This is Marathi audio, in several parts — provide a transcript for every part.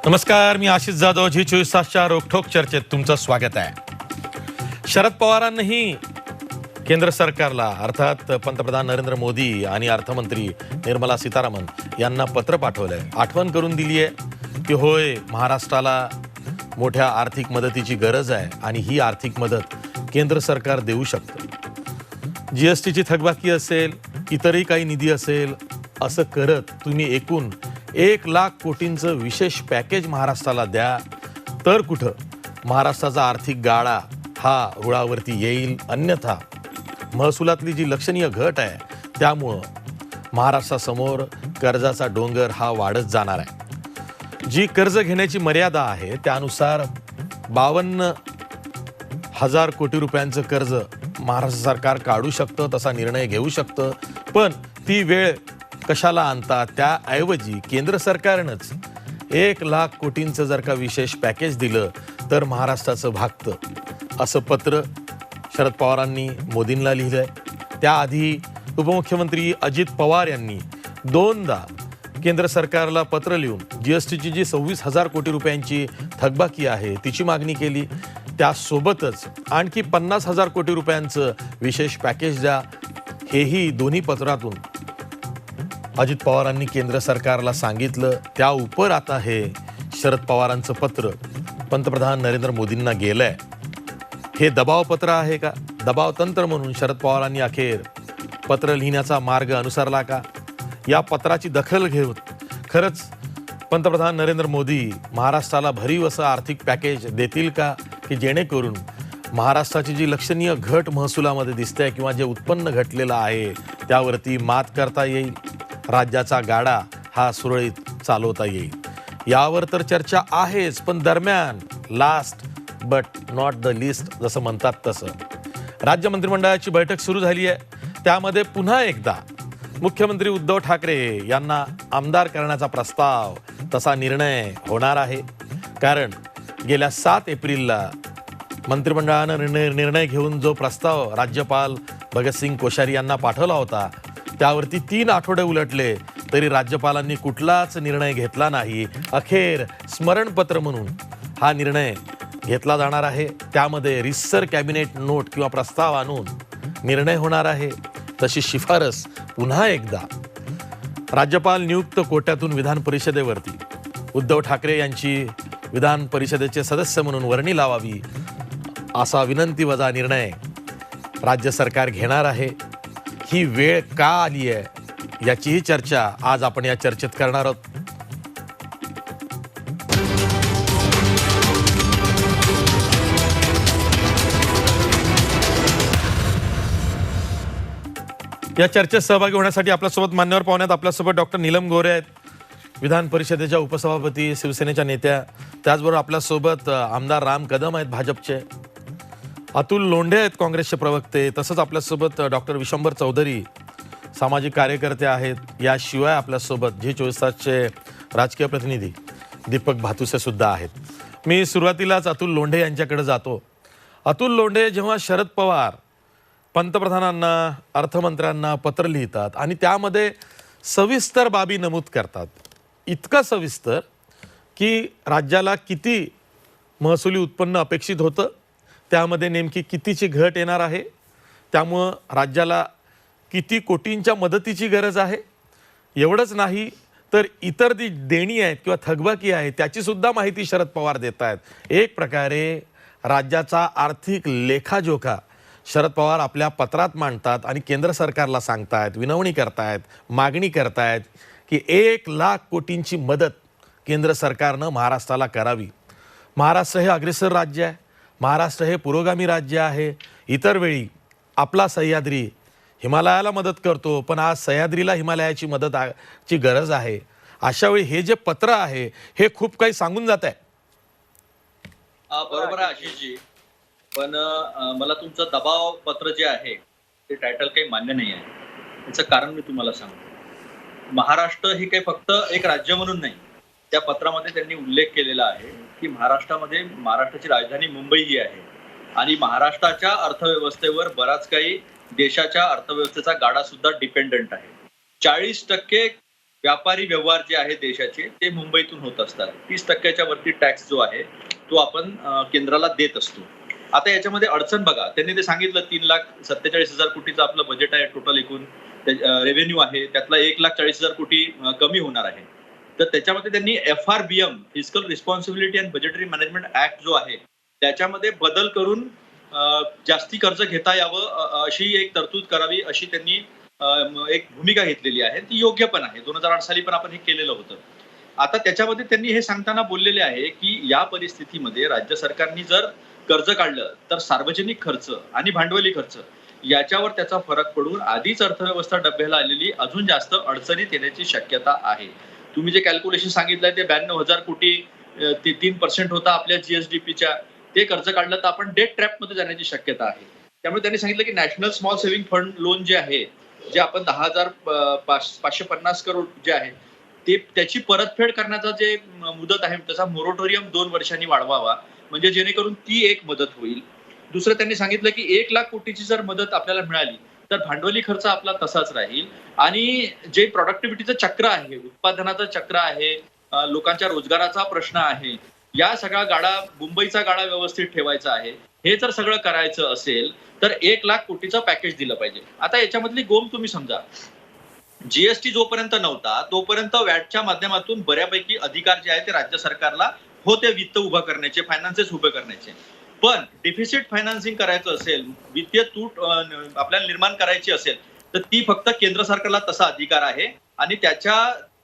नमस्कार, मी आशिष जाधव. जी 24 तासच्या रोखोक चर्चेत तुमचं स्वागत आहे. शरद पवारांनीही केंद्र सरकारला अर्थात पंतप्रधान नरेंद्र मोदी आणि अर्थमंत्री निर्मला सीतारामन यांना पत्र पाठवलंय. आठवण करून दिली आहे की होय, महाराष्ट्राला मोठ्या आर्थिक मदतीची गरज आहे आणि ही आर्थिक मदत केंद्र सरकार देऊ शकतं. जीएसटीची थकबाकी असेल, इतरही काही निधी असेल, असं करत तुम्ही एकूण 1,00,000 कोटींचं विशेष पॅकेज महाराष्ट्राला द्या, तर कुठं महाराष्ट्राचा आर्थिक गाडा हा रुळावरती येईल. अन्यथा महसुलातली जी लक्षणीय घट आहे त्यामुळं महाराष्ट्रासमोर कर्जाचा डोंगर हा वाढत जाणार आहे. जी कर्ज घेण्याची मर्यादा आहे त्यानुसार 52,000 कोटी रुपयांचं कर्ज महाराष्ट्र सरकार काढू शकतं, तसा निर्णय घेऊ शकतं. पण ती वेळ कशाला आणता, त्याऐवजी केंद्र सरकारनंच 1,00,000 कोटींचं जर का विशेष पॅकेज दिलं तर महाराष्ट्राचं भागतं, असं पत्र शरद पवारांनी मोदींना लिहिलंय. त्याआधी उपमुख्यमंत्री अजित पवार यांनी 2दा केंद्र सरकारला पत्र लिहून जीएसटीची जी 26,000 कोटी रुपयांची थकबाकी आहे तिची मागणी केली. त्यासोबतच आणखी 50,000 कोटी रुपयांचं विशेष पॅकेज द्या, हेही दोन्ही पत्रातून अजित पवारांनी केंद्र सरकारला सांगितलं. त्या उपर आता हे शरद पवारांचं पत्र पंतप्रधान नरेंद्र मोदींना गेलंय. हे दबाव पत्र आहे का? दबाव तंत्र म्हणून शरद पवारांनी अखेर पत्र लिहिण्याचा मार्ग अनुसरला का? या पत्राची दखल घेऊन खरंच पंतप्रधान नरेंद्र मोदी महाराष्ट्राला भरीव असं आर्थिक पॅकेज देतील का, की जेणेकरून महाराष्ट्राची जी लक्षणीय घट महसुलामध्ये दिसते किंवा जे उत्पन्न घटलेलं आहे त्यावरती मात करता येईल, राज्याचा गाडा हा सुरळीत चालवता येईल. यावर तर चर्चा आहेच, पण दरम्यान last but not the list जसं म्हणतात तसं राज्य मंत्रिमंडळाची बैठक सुरू झाली आहे. त्यामध्ये पुन्हा एकदा मुख्यमंत्री उद्धव ठाकरे यांना आमदार करण्याचा प्रस्ताव, तसा निर्णय होणार आहे. कारण गेल्या 7 एप्रिलला मंत्रिमंडळानं निर्णय घेऊन जो प्रस्ताव राज्यपाल भगतसिंग कोश्यारी यांना पाठवला होता त्यावरती 3 आठवडे उलटले तरी राज्यपालांनी कुठलाच निर्णय घेतला नाही. अखेर स्मरणपत्र म्हणून हा निर्णय घेतला जाणार आहे. त्यामध्ये रितसर कॅबिनेट नोट किंवा प्रस्ताव आणून निर्णय होणार आहे. तशी शिफारस पुन्हा एकदा राज्यपाल नियुक्त कोट्यातून विधान परिषदेवरती उद्धव ठाकरे यांची विधान परिषदेचे सदस्य म्हणून वर्णी लावावी, असा विनंतीवजा निर्णय राज्य सरकार घेणार आहे. ही वेळ का आली आहे याचीही चर्चा आज आपण या चर्चेत करणार आहोत. या चर्चेत सहभागी होण्यासाठी आपल्यासोबत मान्यवर पाहुण्यात आपल्यासोबत डॉक्टर नीलम गोरे आहेत, विधान परिषदेच्या उपसभापती, शिवसेनेच्या नेत्या. त्याचबरोबर आपल्यासोबत आमदार राम कदम आहेत भाजपचे, अतुल लोंढे आहेत काँग्रेसचे प्रवक्ते, तसंच आपल्यासोबत डॉक्टर विशंबर चौधरी सामाजिक कार्यकर्ते आहेत. याशिवाय आपल्यासोबत जी 24 तासचे राजकीय प्रतिनिधी दीपक भातुसे सुद्धा आहेत. मी सुरुवातीलाच अतुल लोंढे यांच्याकडे जातो. अतुल लोंढे, जेव्हा शरद पवार पंतप्रधानांना, अर्थमंत्र्यांना पत्र लिहितात आणि त्यामध्ये सविस्तर बाबी नमूद करतात, इतकं सविस्तर की राज्याला किती महसुली उत्पन्न अपेक्षित होतं, त्यामध्ये नेमकी कितीची घट येणार आहे, त्यामुळं राज्याला किती कोटींच्या मदतीची गरज आहे, एवढंच नाही तर इतर जी देणी आहेत किंवा थकबाकी आहे त्याचीसुद्धा माहिती शरद पवार देत आहेत. एक प्रकारे राज्याचा आर्थिक लेखाजोखा शरद पवार आपल्या पत्रात मांडतात आणि केंद्र सरकारला सांगतायत, विनवणी करतायत, मागणी करतायत की 1,00,000 कोटींची मदत केंद्र सरकारनं महाराष्ट्राला करावी. महाराष्ट्र हे अग्रेसर राज्य आहे, महाराष्ट्र हे पुरोगामी राज्य आहे. इतर वेळी आपला सह्याद्री हिमालयाला मदत करतो, पण आज सह्याद्रीला हिमालयाची मदतची गरज आहे. अशा वेळी हे जे पत्र आहे हे खूप काही सांगून जात आहे. बरोबर आहे आशिषजी, पण मला तुमचं दबाव पत्र जे आहे ते टायटल काही मान्य नाही आहे. त्याचं कारण मी तुम्हाला सांगतो. महाराष्ट्र हे काही फक्त एक राज्य म्हणून नाही, त्या पत्रामध्ये त्यांनी उल्लेख केलेला आहे की महाराष्ट्रामध्ये महाराष्ट्राची राजधानी मुंबई ही आहे आणि महाराष्ट्राच्या अर्थव्यवस्थेवर बराच काही देशाच्या अर्थव्यवस्थेचा गाडा सुद्धा डिपेंडंट आहे. 40% व्यापारी व्यवहार जे आहेत देशाचे ते मुंबईतून होत असतात. 30% वरती टॅक्स जो आहे तो आपण केंद्राला देत असतो. आता याच्यामध्ये अडचण बघा, त्यांनी ते सांगितलं 3,47,000 कोटीचं आपलं बजेट आहे टोटल एकूण रेव्हेन्यू आहे. त्यातला 1,40,000 कोटी कमी होणार आहे. तर त्याच्यामध्ये त्यांनी FRBM fiscal responsibility and budgetary management act जो आहे त्याच्यामध्ये बदल करून जास्ती कर्ज घेता यावं अशी एक तरतूद करावी अशी त्यांनी एक भूमिका घेतलेली आहे. ती योग्य पण आहे. 2008 साली पण आपण हे केलेलं होतं. आता त्याच्यामध्ये त्यांनी हे सांगताना बोललेले आहे, की या परिस्थितीमध्ये राज्य सरकारनी जर कर्ज काढलं तर सार्वजनिक खर्च आणि भांडवली खर्च याच्यावर त्याचा फरक पडून आधीच अर्थव्यवस्था डब्याला आलेली अजून जास्त अडचणीत येण्याची शक्यता आहे. तुम्ही जे कॅल्क्युलेशन सांगितलंय ते 92,000 कोटी ते 3% होता आपल्या जीएसडीपीच्या, ते कर्ज काढलं तर आपण डेट ट्रॅपमध्ये जाण्याची शक्यता आहे. त्यामुळे त्यांनी सांगितलं की national small saving fund loan जे आहे, जे आपण 10,550 करोड जे आहे ते त्याची परतफेड करण्याचा जे मुदत आहे त्याचा मोरेटोरियम 2 वर्षांनी वाढवावा, म्हणजे जेणेकरून ती एक मदत होईल. दुसरं त्यांनी सांगितलं की 1,00,000 कोटीची जर मदत आपल्याला मिळाली तर भांडवली खर्च आपला तसाच राहील आणि जे प्रॉडक्टिव्हिटीचं चक्र आहे, उत्पादनाचं चक्र आहे, लोकांच्या रोजगाराचा प्रश्न आहे, या सगळ्या गाडा मुंबईचा गाडा व्यवस्थित ठेवायचा आहे. हे जर सगळं करायचं असेल तर 1,00,000 कोटीचं पॅकेज दिलं पाहिजे. आता याच्यामधली गोम तुम्ही समजा, जीएसटी जोपर्यंत नव्हता तोपर्यंत वॅटच्या माध्यमातून बऱ्यापैकी अधिकार जे आहे ते राज्य सरकारला होते वित्त उभं करण्याचे, फायनान्सेस उभे करण्याचे. पण डिफिसिट फायनान्सिंग करायचं असेल, वित्तीय तूट आपल्याला निर्माण करायची असेल तर ती फक्त केंद्र सरकारला तसा अधिकार आहे आणि त्याच्या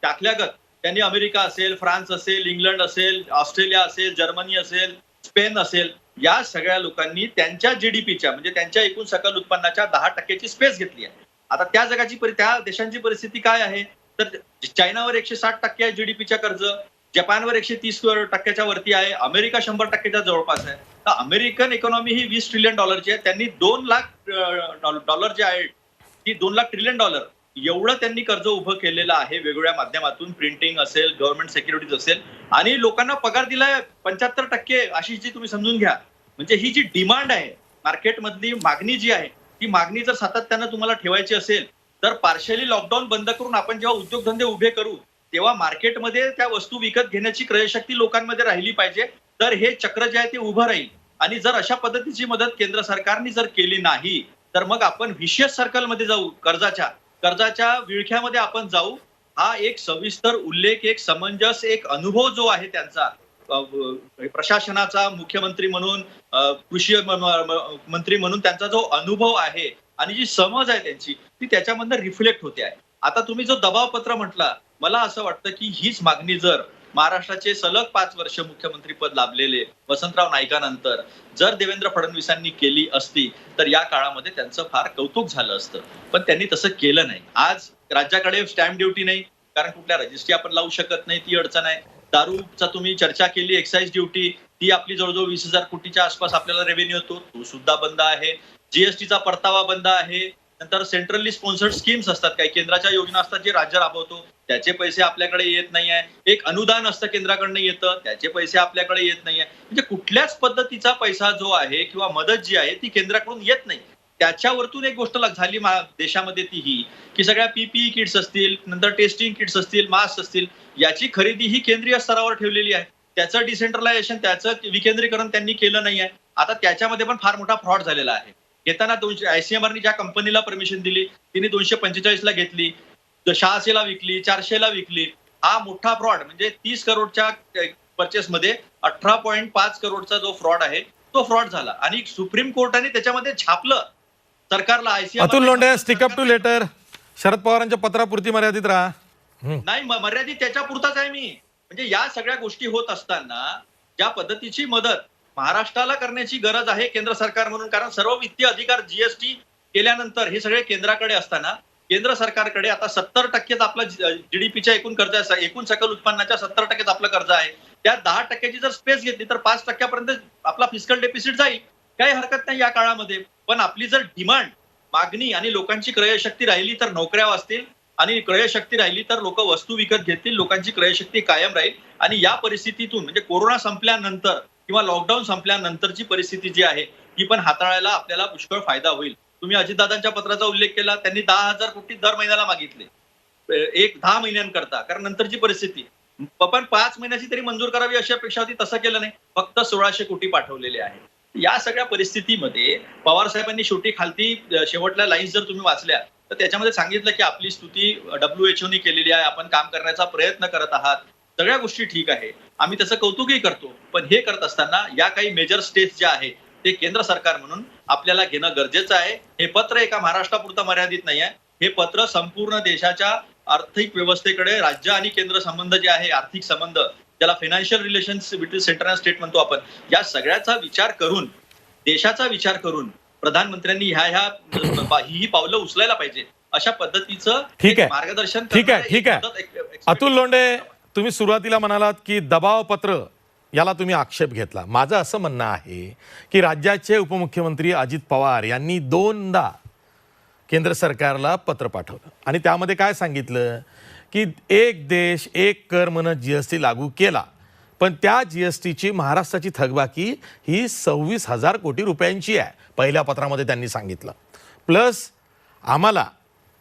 दाखल्यागत त्यांनी अमेरिका असेल, फ्रान्स असेल, इंग्लंड असेल, ऑस्ट्रेलिया असेल, जर्मनी असेल, स्पेन असेल, या सगळ्या लोकांनी त्यांच्या जीडीपीच्या म्हणजे त्यांच्या एकूण सकल उत्पन्नाच्या 10% स्पेस घेतली आहे. आता त्या देशांची परिस्थिती काय आहे, तर चायनावर 160% आहे जीडीपीच्या कर्ज, जपानवर 130% वरती आहे, अमेरिका 100% जवळपास आहे. तर अमेरिकन इकॉनॉमी ही $20 ट्रिलियन आहे. त्यांनी $2,00,000 जे आहे ती $2,00,000 ट्रिलियन एवढं त्यांनी कर्ज उभं केलेलं आहे वेगवेगळ्या माध्यमातून, प्रिंटिंग असेल, गव्हर्नमेंट सिक्युरिटीज असेल आणि लोकांना पगार दिलाय 75% अशी जी तुम्ही समजून घ्या. म्हणजे ही जी डिमांड आहे मार्केटमधली मागणी जी आहे, ती मागणी जर सातत्यानं तुम्हाला ठेवायची असेल तर पार्शियली लॉकडाऊन बंद करून आपण जेव्हा उद्योगधंदे उभे करू तेव्हा मार्केटमध्ये त्या वस्तू विकत घेण्याची क्रयशक्ती लोकांमध्ये राहिली पाहिजे. तर हे चक्र जे आहे ते उभं राहील. आणि जर अशा पद्धतीची मदत केंद्र सरकारने जर केली नाही तर मग आपण व्हिशियस सर्कलमध्ये जाऊ, कर्जाच्या विळख्यामध्ये आपण जाऊ. हा एक सविस्तर उल्लेख, एक समंजस, एक अनुभव जो आहे त्यांचा प्रशासनाचा, मुख्यमंत्री म्हणून, कृषी मंत्री म्हणून त्यांचा जो अनुभव आहे आणि जी समज आहे त्यांची ती त्याच्यामधनं रिफ्लेक्ट होते आहे. आता तुम्ही जो दबावपत्र म्हटला, मला असं वाटतं की हीच मागणी जर महाराष्ट्राचे सलग 5 वर्ष मुख्यमंत्रीपद लाभलेले वसंतराव नाईकानंतर जर देवेंद्र फडणवीसांनी केली असती तर या काळामध्ये त्यांचं फार कौतुक झालं असतं. पण त्यांनी तसं केलं नाही. आज राज्याकडे स्टॅम्प ड्युटी नाही, कारण कुठल्या रजिस्ट्री आपण लावू शकत नाही, ती अडचण आहे. दारूचा तुम्ही चर्चा केली, एक्साईज ड्युटी ती आपली जवळजवळ 20,000 कोटीच्या आसपास आपल्याला रेव्हेन्यू येतो, तो सुद्धा बंद आहे. जीएसटीचा परतावा बंद आहे. नंतर सेंट्रली स्पॉन्सर्ड स्कीम्स असतात, काही केंद्राच्या योजना असतात जे राज्य राबवतो, त्याचे पैसे आपल्याकडे येत नाहीये. एक अनुदान असतं केंद्राकडनं येतं, त्याचे पैसे आपल्याकडे येत नाहीये. म्हणजे कुठल्याच पद्धतीचा पैसा जो आहे किंवा मदत जी आहे ती केंद्राकडून येत नाही. त्याच्यावरतून एक गोष्ट झाली देशामध्ये ती ही की सगळ्या पीपीई किट्स असतील, नंतर टेस्टिंग किट्स असतील, मास्क असतील, याची खरेदी ही केंद्रीय स्तरावर ठेवलेली आहे. त्याचं डिसेंट्रलायझेशन, त्याचं विकेंद्रीकरण त्यांनी केलं नाहीये. आता त्याच्यामध्ये पण फार मोठा फ्रॉड झालेला आहे. घेताना आयसीएमआरनी ज्या कंपनीला परमिशन दिली तिने 245 ला घेतली, 600 ला विकली, 400 ला विकली. हा मोठा फ्रॉड. म्हणजे 30 करोडच्या परचेस मध्ये 18.5 करोडचा जो फ्रॉड आहे तो फ्रॉड झाला आणि सुप्रीम कोर्टाने त्याच्यामध्ये छापलं सरकारला. ICMR Atul Londhe, stick up to letter. Sharad पवारांच्या पत्रापुरती मर्यादित राहा. नाही, मर्यादित त्याच्या पुरताच आहे मी. म्हणजे या सगळ्या गोष्टी होत असताना ज्या पद्धतीची मदत महाराष्ट्राला करण्याची गरज आहे केंद्र सरकार म्हणून, कारण सर्व वित्तीय अधिकार जीएसटी केल्यानंतर हे सगळे केंद्राकडे असताना केंद्र सरकारकडे आता 70%च आपला जीडीपीच्या एकूण कर्ज आहे, एकूण सकल उत्पन्नाच्या 70%च आपलं कर्ज आहे. त्या 10%ची जर स्पेस घेतली तर 5%पर्यंत आपला फिस्कल डेफिसिट जाईल. काही हरकत नाही या काळामध्ये. पण आपली जर डिमांड, मागणी आणि लोकांची क्रयशक्ती राहिली तर नोकऱ्या वाचतील आणि क्रयशक्ती राहिली तर लोक वस्तू विकत घेतील, लोकांची क्रयशक्ती कायम राहील. आणि या परिस्थितीतून म्हणजे कोरोना संपल्यानंतर किंवा लॉकडाऊन संपल्यानंतरची परिस्थिती जी आहे ती पण हाताळायला आपल्याला पुष्कळ फायदा होईल. तुम्ही अजितदादांच्या पत्राचा उल्लेख केला, त्यांनी 10,000 कोटी दर महिन्याला मागितले. 10 महिन्यांकरता, कारण नंतरची परिस्थिती पण 5 महिन्याची तरी मंजूर करावी अशी अपेक्षा होती, तसं केलं नाही. फक्त 1600 कोटी पाठवलेले आहे. या सगळ्या परिस्थितीमध्ये पवार साहेबांनी शेवटी खालती शेवटल्या लाईन्स जर तुम्ही वाचल्या तर त्याच्यामध्ये सांगितलं की आपली स्तुती WHO केलेली आहे, आपण काम करण्याचा प्रयत्न करत आहात, सगळ्या गोष्टी ठीक आहे, आम्ही त्याचं कौतुकही करतो. पण हे करत असताना या काही मेजर स्टेप्स ज्या आहेत ते केंद्र सरकार म्हणून आपल्याला घेणं गरजेचं आहे. हे पत्र एका महाराष्ट्रापुरतं मर्यादित नाही आहे. हे पत्र संपूर्ण देशाच्या आर्थिक व्यवस्थेकडे राज्य आणि केंद्र संबंध जे आहे, आर्थिक संबंध ज्याला financial relations between centre and state म्हणतो आपण, या सगळ्याचा विचार करून, देशाचा विचार करून प्रधानमंत्र्यांनी ही पावलं उचलायला पाहिजे. अशा पद्धतीचं ठीक आहे, मार्गदर्शन ठीक आहे. अतुल लोंढे, तुम्ही सुरुवातीला म्हणालात की दबाव पत्र याला तुम्ही आक्षेप घेतला. माझं असं म्हणणं आहे की राज्याचे उपमुख्यमंत्री अजित पवार यांनी 2दा केंद्र सरकारला पत्र पाठवलं आणि त्यामध्ये काय सांगितलं की एक देश एक कर म्हणत GST लागू केला, पण त्या GSTची महाराष्ट्राची थकबाकी ही 26,000 कोटी रुपयांची आहे. पहिल्या पत्रामध्ये त्यांनी सांगितलं. प्लस आम्हाला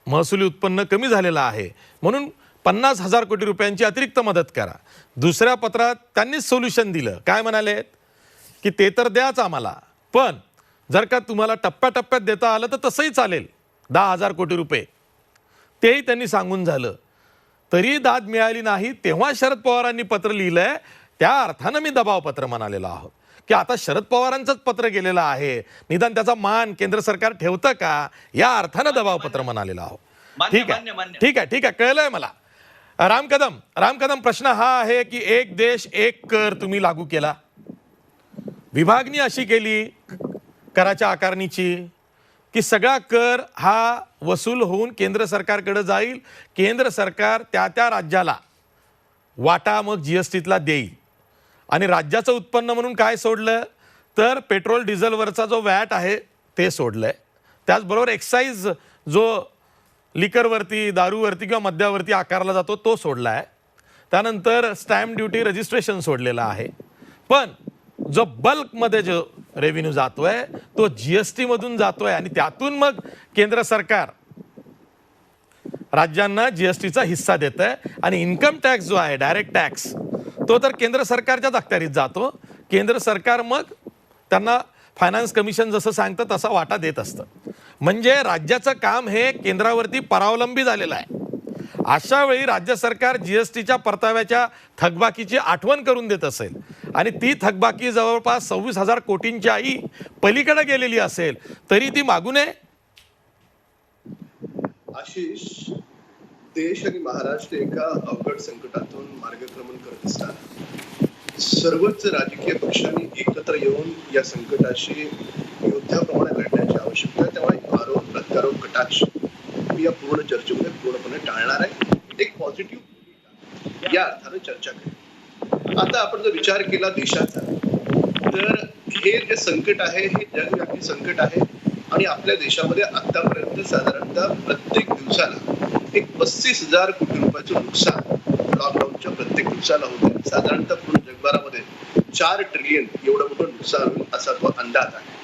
महसुली उत्पन्न कमी झालेलं आहे म्हणून 50,000 कोटी रुपयांची अतिरिक्त मदत करा. दुसऱ्या पत्रात त्यांनीच सोल्युशन दिलं. काय म्हणाले की ते तर द्याच आम्हाला, पण जर का तुम्हाला टप्प्याटप्प्यात देता आलं तर तसंही चालेल, 10,000 कोटी रुपये. तेही त्यांनी सांगून झालं. तरी दाद मिळाली नाही. तेव्हा शरद पवारांनी पत्र लिहिलंय. त्या अर्थानं मी दबावपत्र म्हणालेलो आहोत की आता शरद पवारांचंच पत्र गेलेलं आहे, निदान त्याचा मान केंद्र सरकार ठेवतं का, या अर्थानं दबावपत्र म्हणालेलं आहोत. ठीक आहे, कळलंय मला. राम कदम, प्रश्न हा आहे की एक देश एक कर तुम्ही लागू केला, विभागणी अशी केली कराच्या आकारणीची की सगळा कर हा वसूल होऊन केंद्र सरकारकडे जाईल, केंद्र सरकार त्या राज्याला वाटा मग GSTतला देईल. आणि राज्याचं उत्पन्न म्हणून काय सोडलं तर पेट्रोल डिझेलवरचा जो वॅट आहे ते सोडलंय. त्याचबरोबर एक्साईज जो लिकरवरती, दारूवरती किंवा मद्यावरती आकारला जातो तो सोडला आहे. त्यानंतर स्टॅम्प ड्युटी रजिस्ट्रेशन सोडलेलं आहे. पण जो बल्कमध्ये जो रेव्हेन्यू जातोय तो GST मधून जातोय आणि त्यातून मग केंद्र सरकार राज्यांना GSTचा हिस्सा देत आहे. आणि इन्कम टॅक्स जो आहे, डायरेक्ट टॅक्स, तो तर केंद्र सरकारच्याच अखत्यारीत जातो. केंद्र सरकार मग त्यांना फायनान्स कमिशन जसं सांगतं तसा वाटा देत असतं. म्हणजे राज्याचं काम हे केंद्रावरती परावलंबी झालेलं आहे. अशा वेळी राज्य सरकार GSTच्या परताव्याच्या थकबाकीची आठवण करून देत असेल आणि ती थकबाकी जवळपास 26,000 कोटींच्याही पलीकडे गेलेली असेल तरी ती मागू नये. आशिष, देश आणि महाराष्ट्र एका अवघड संकटातून मार्गक्रमण करत असतात. सर्वच राजकीय पक्षांनी एकत्र येऊन या संकटाशी योद्ध्याप्रमाणे लढण्याची आवश्यकता आहे. त्यामुळे आरोप प्रत्यारोप कटाक्ष मी या पूर्ण चर्चेमध्ये पूर्णपणे टाळणार आहे. एक पॉझिटिव्ह या अर्थाने चर्चा करू. आता आपण जर विचार केला देशाचा तर हे जे संकट आहे हे जगव्यापी संकट आहे आणि आपल्या देशामध्ये आतापर्यंत साधारणतः प्रत्येक दिवसाला एक 35,000 कोटी रुपयाचं नुकसान लॉकडाऊनच्या प्रत्येक दिवसाला होतं. साधारणतः पूर्ण जगभरामध्ये 4 ट्रिलियन एवढं मोठं नुकसान होईल असा तो अंदाज आहे.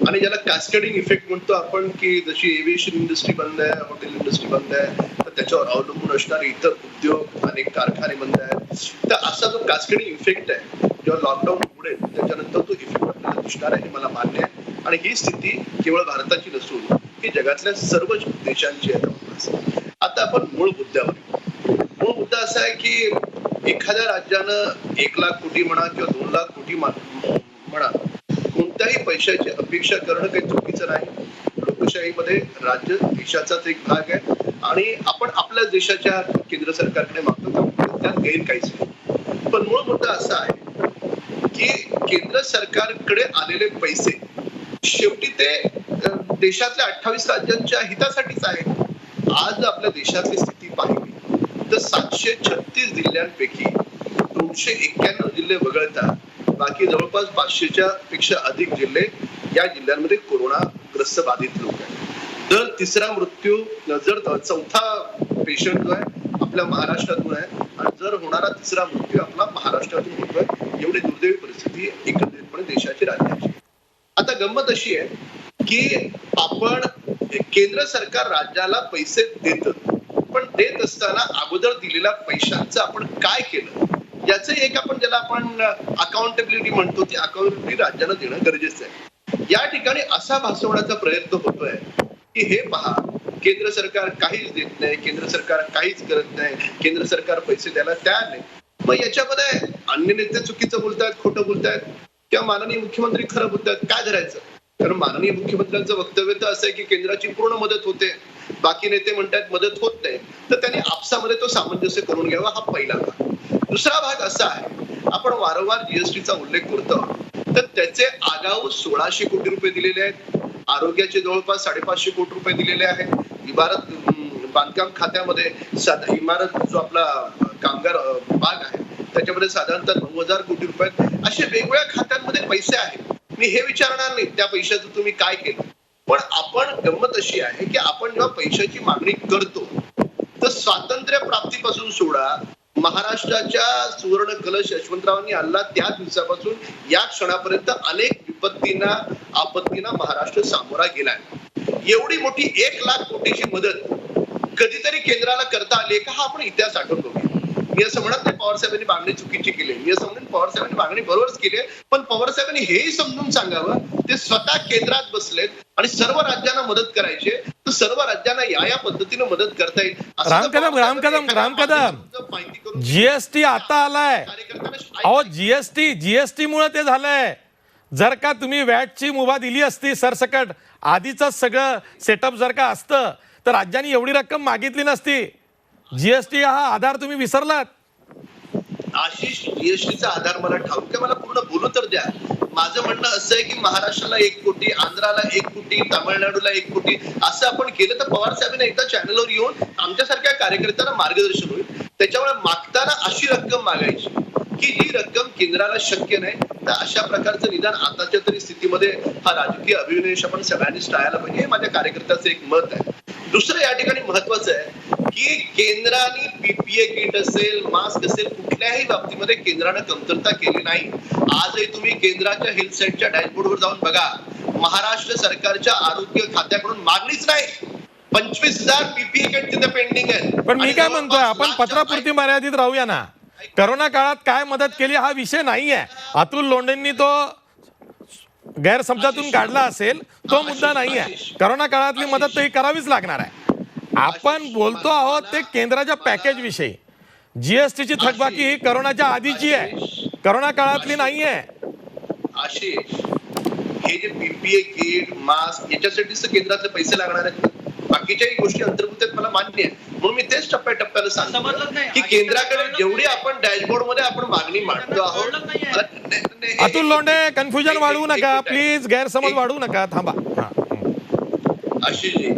आणि ज्याला कॅस्केडिंग इफेक्ट म्हणतो आपण की जशी एव्हिएशन इंडस्ट्री बंद आहे, हॉटेल इंडस्ट्री बंद आहे, तर त्याच्यावर अवलंबून असणारे इतर उद्योग अनेक कारखाने बंद आहेत. तर असा जो कॅस्केडिंग इफेक्ट आहे जेव्हा लॉकडाऊन उघडेल त्याच्यानंतर तो इफेक्ट आपल्याला दिसणार आहे हे मला मान्य आहे. आणि ही स्थिती केवळ भारताची नसून ही जगातल्या सर्व देशांची आहे. आता आपण मूळ मुद्द्यावर येऊ. मूळ मुद्दा असा आहे की एखाद्या राज्यानं 1 लाख कोटी म्हणा किंवा 2 लाख कोटी म्हणा कोणत्याही पैशाची अपेक्षा करणं काही चुकीचं नाही. लोकशाहीमध्ये राज्य देशाचाच एक भाग आहे आणि आपण आपल्याच देशाच्या केंद्र सरकारकडे मागतो, त्यात गैर काहीच नाही. पण मूळ मुद्दा असा आहे की केंद्र सरकारकडे आलेले पैसे शेवटी ते देशातल्या 28 राज्यांच्या हितासाठीच आहे. आज आपल्या देशातली स्थिती पाहिली तर 736 जिल्ह्यांपैकी 291 जिल्हे वगळता बाकी जवळपास 500च्या पेक्षा अधिक जिल्हे या जिल्ह्यांमध्ये कोरोनाग्रस्त बाधित लोक आहेत. दर तिसरा मृत्यू जर चौथा पेशंट जो आहे आपल्या महाराष्ट्रातून आहे आणि जर होणारा तिसरा मृत्यू आपला महाराष्ट्रातून होतोय. एवढी दुर्दैवी परिस्थिती एकत्रितपणे देशाची राज्याची. आता गंमत अशी आहे की आपण केंद्र सरकार राज्याला पैसे देतं पण देत असताना अगोदर दिलेल्या पैशांचं आपण काय केलं याचं एक आपण ज्याला आपण अकाउंटेबिलिटी म्हणतो, ती अकाउंटेबिलिटी राज्याला देणं गरजेचं आहे. या ठिकाणी असा भासवण्याचा प्रयत्न होतोय की हे पहा, केंद्र सरकार काहीच देत नाही, केंद्र सरकार काहीच करत नाही, केंद्र सरकार पैसे द्यायला तयार नाही. मग याच्यामध्ये अन्य नेते चुकीचं बोलतायत, खोटं बोलतायत किंवा माननीय मुख्यमंत्री खरं बोलतायत, काय धरायचं? कारण माननीय मुख्यमंत्र्यांचं वक्तव्य तर असं आहे की केंद्राची पूर्ण मदत होते, बाकी नेते म्हणतात मदत होत नाही, तर त्यांनी आपसामध्ये तो सामंजस्य करून घ्यावा, हा पहिला भाग. दुसरा भाग असा आहे, आपण वारंवार जीएसटीचा उल्लेख करतो, तर त्याचे आगाऊ 1600 कोटी रुपये दिलेले आहेत, आरोग्याचे जवळपास 550 कोटी रुपये दिलेले आहेत, इमारत बांधकाम खात्यामध्ये इमारत जो आपला कामगार भाग आहे त्याच्यामध्ये साधारणतः 9000 कोटी रुपये, असे वेगवेगळ्या खात्यांमध्ये पैसे आहेत. मी हे विचारणार नाही त्या पैशाचं तुम्ही काय केलं, पण आपण गंमत अशी आहे की आपण जेव्हा पैशाची मागणी करतो तर स्वातंत्र्य प्राप्तीपासून सोडा, महाराष्ट्राच्या सुवर्ण कलश यशवंतरावांनी आणला त्या दिवसापासून या क्षणापर्यंत अनेक विपत्तींना आपत्तींना महाराष्ट्र सामोरा गेलाय. एवढी मोठी 1 लाख कोटीची मदत कधीतरी केंद्राला करता आली का, हा आपण इतिहास आठवून बघूया. मी असं म्हणत नाही पवार साहेबांनी मागणी चुकीची केली, मी असं म्हणून पवार साहेबांनी मागणी बरोबरच केली आहे, पण पवार साहेबांनी हेही समजून सांगावं ते स्वतः केंद्रात बसलेत आणि सर्व राज्यांना मदत करायची, तर सर्व राज्यांना या पद्धतीने मदत करता येईल. राम कदम जीएसटी आता आलाय. अहो जीएसटी मुळे ते झालंय. जर का तुम्ही वॅटची मुभा दिली असती सरसकट, आधीच सगळं सेटअप जर का असतं तर राज्यांनी एवढी रक्कम मागितली नसती. जीएसटी हा आधार तुम्ही विसरलात. आशिष, जीएसटीचा आधार मला ठाऊक आहे, मला पूर्ण बोलू तर द्या. माझं म्हणणं असं आहे की महाराष्ट्राला 1 कोटी, आंध्राला 1 कोटी, तामिळनाडूला 1 कोटी असं आपण केलं तर पवार साहेबांनी एकदा चॅनलवर येऊन आमच्यासारख्या कार्यकर्त्यांना मार्गदर्शन होईल. त्याच्यामुळे मागताना अशी रक्कम मागायची की जी रक्कम केंद्राला शक्य नाही, तर अशा प्रकारचं निदान आताच्या तरी स्थितीमध्ये हा राजकीय अभिनिवेश आपण सगळ्यांनीच टाळायला पाहिजे, हे माझ्या कार्यकर्त्याचं एक मत आहे. दुसरं या ठिकाणी महत्वाचं आहे की केंद्राने पीपीए किट असेल, मास्क असेल, कुठल्याही बाबतीमध्ये केंद्रानं कमतरता केली नाही. आजही तुम्ही केंद्राच्या हेल्थ साईटच्या डॅशबोर्डवर जाऊन बघा, महाराष्ट्र सरकारच्या आरोग्य खात्याकडून मागणीच नाही. 25,000 पीपीए किट तिथे पेंडिंग आहे. पण मी काय म्हणतोय, आपण पत्रापुरती मर्यादित राहूया ना. करोना काळात काय मदत केली हा विषय नाहीये. अतुल लोंढेंनी तो गैरसमजातून काढला असेल, तो मुद्दा नाहीये. करोना काळातली मदत तर ही करावीच लागणार आहे. आपण बोलतो आहोत ते केंद्राच्या पॅकेज विषयी. जीएसटीची थकबाकी ही करोनाच्या आधीची आहे, करोना काळातली नाहीये. आशिष, हे जे पीपीए किट, मास्क याच्यासाठीच केंद्राचे पैसे लागणार आहेत, बाकीच्याही गोष्टी अंतर्भूत आहेत, मला मान्य आहे. म्हणून मी तेच टप्प्याटप्प्यानं सांगतो की केंद्राकडे जेवढी आपण डॅशबोर्ड मध्ये आपण मागणी मांडतो आहोत. अतुल लोंढे, कन्फ्युजन वाढवू नका प्लीज, गैरसमज वाढवू नका, थांबा. आशिषजी,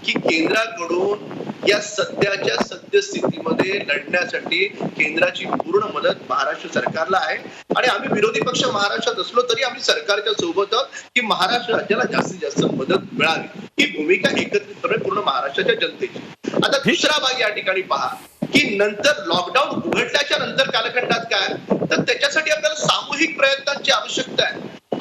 की केंद्राकडून या सध्याच्या सद्यस्थितीमध्ये लढण्यासाठी केंद्राची पूर्ण मदत महाराष्ट्र सरकारला आहे आणि आम्ही विरोधी पक्ष महाराष्ट्रात असलो तरी आम्ही सरकारच्या सोबत आहोत की महाराष्ट्र राज्याला जास्तीत जास्त मदत मिळावी, ही भूमिका एकत्रितपणे पूर्ण महाराष्ट्राच्या जनतेची. आता दुसरा भाग या ठिकाणी पहा की नंतर लॉकडाऊन उघडल्याच्या नंतर कालखंडात काय, तर त्याच्यासाठी आपल्याला सामूहिक प्रयत्नांची आवश्यकता आहे.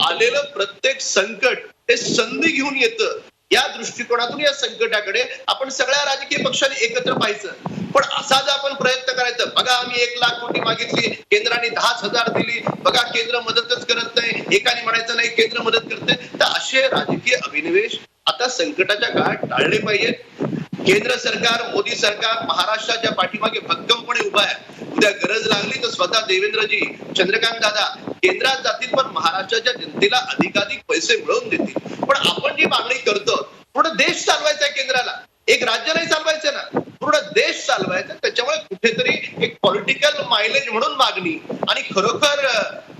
आलेलं प्रत्येक संकट हे संधी घेऊन येतं. या दृष्टिकोनातून या संकटाकडे आपण सगळ्या राजकीय पक्षांनी एकत्र पाहायचं. पण असा जर आपण प्रयत्न करायचा, बघा आम्ही 1 लाख कोटी मागितली, केंद्राने 10,000 दिली, बघा केंद्र मदतच करत नाही, एकाने म्हणायचं नाही केंद्र मदत करते, तर असे राजकीय अभिनिवेश आता संकटाच्या काळात टाळले पाहिजेत. केंद्र सरकार, मोदी सरकार महाराष्ट्राच्या पाठीमागे भक्कमपणे उभा आहे. उद्या गरज लागली तर स्वतः देवेंद्रजी, चंद्रकांत दादा केंद्रात जातील, पण महाराष्ट्राच्या जनतेला अधिकाधिक पैसे मिळवून देतील. पण आपण जी मागणी करतो, पूर्ण देश चालवायचा आहे केंद्राला, एक राज्य नाही चालवायचं ना, पूर्ण देश चालवायचा. त्याच्यामुळे कुठेतरी एक पॉलिटिकल मायलेज म्हणून मागणी आणि खरोखर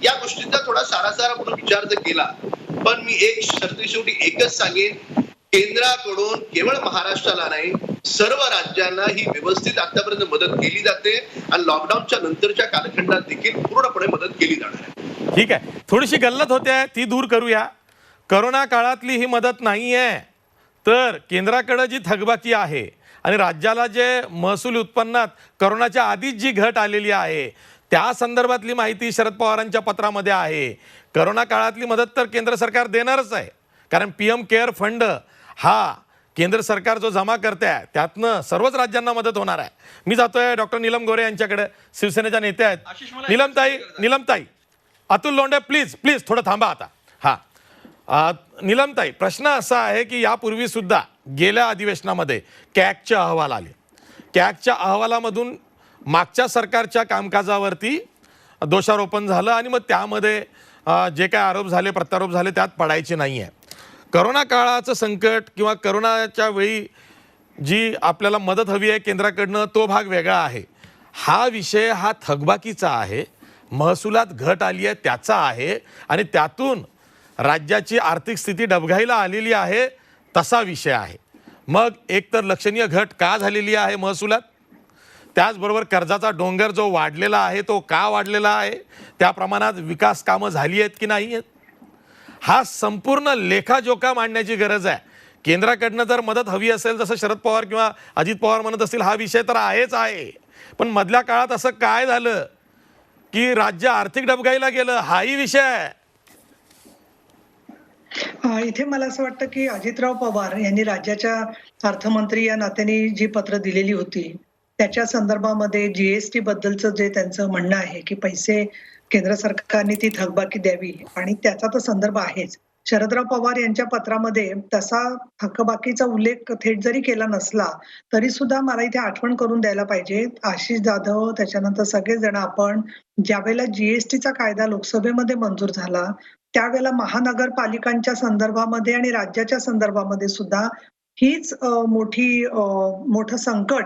या गोष्टींचा थोडा सारासार म्हणून विचार जर केला, पण मी एक शेवटी एकच सांगेन, केंद्राकडून केवळ महाराष्ट्राला नाही सर्व राज्यांना ही व्यवस्थित आतापर्यंत मदत केली जाते आणि लॉकडाऊनच्या नंतरच्या कालखंडात देखील पूर्णपणे मदत केली जाणार आहे. ठीक आहे, थोडीशी गल्लत होते ती दूर करूया. करोना काळातली ही मदत नाहीये, तर केंद्राकडे जी थकबाकी आहे आणि राज्याला जे महसूल उत्पन्नात करोनाच्या आधीच जी घट आलेली आहे त्या संदर्भातली माहिती शरद पवारांच्या पत्रामध्ये आहे. करोना काळातली मदत तर केंद्र सरकार देणारच आहे, कारण PM केअर फंड हा केंद्र सरकार जो जमा करते आहे त्यातनं सर्वच राज्यांना मदत होणार आहे. मी जातोय डॉक्टर नीलम गोरे यांच्याकडे, शिवसेनेच्या नेत्या आहेत. आशिष, मला नीलमताई, अतुल लोंढे प्लीज प्लीज थोडं थांबा आता. हा नीलमताई, प्रश्न असा आहे की यापूर्वी सुद्धा गेल्या अधिवेशनामध्ये कॅगचे अहवाल आले. कॅगच्या अहवालामधून मागच्या सरकारच्या कामकाजावरती दोषारोपण झालं आणि मग त्यामध्ये जे काय आरोप झाले, प्रत्यारोप झाले, त्यात पडायचे नाही आहे. करोना काळाचं संकट किंवा करोनाच्या वेळी जी आपल्याला मदत हवी आहे केंद्राकडनं तो भाग वेगळा आहे. हा विषय हा थकबाकीचा आहे, महसुलात घट आली आहे त्याचा आहे आणि त्यातून राज्याची आर्थिक स्थिती डबघाईला आलेली आहे तसा विषय आहे. मग एकतर लक्षणीय घट का झालेली आहे महसुलात, त्याचबरोबर कर्जाचा डोंगर जो वाढलेला आहे तो का वाढलेला आहे, त्या प्रमाणात विकास कामं झाली आहेत की नाही आहेत, हा संपूर्ण लेखाजोखा मांडण्याची गरज आहे. केंद्राकडनं जर मदत हवी असेल, जसं शरद पवार किंवा अजित पवार म्हणत असतील, हा विषय तर आहेच आहे, पण मधल्या काळात असं काय झालं की राज्य आर्थिक डबघाईला गेलं, हाही विषय आहे. इथे मला असं वाटतं की अजितराव पवार यांनी राज्याच्या अर्थमंत्री या नात्याने जी पत्र दिलेली होती त्याच्या संदर्भामध्ये जीएसटी बद्दलचं जे त्यांचं म्हणणं आहे की पैसे केंद्र सरकारने ती थकबाकी द्यावी आणि त्याचा तर संदर्भ आहेच. शरदराव पवार यांच्या पत्रामध्ये तसा थकबाकीचा उल्लेख थेट जरी केला नसला तरी सुद्धा मला इथे आठवण करून द्यायला पाहिजे, आशिष जाधव त्याच्यानंतर सगळेजण आपण ज्यावेळेला जीएसटीचा कायदा लोकसभेमध्ये मंजूर झाला त्यावेळेला महानगरपालिकांच्या संदर्भामध्ये आणि राज्याच्या संदर्भामध्ये सुद्धा हीच मोठं संकट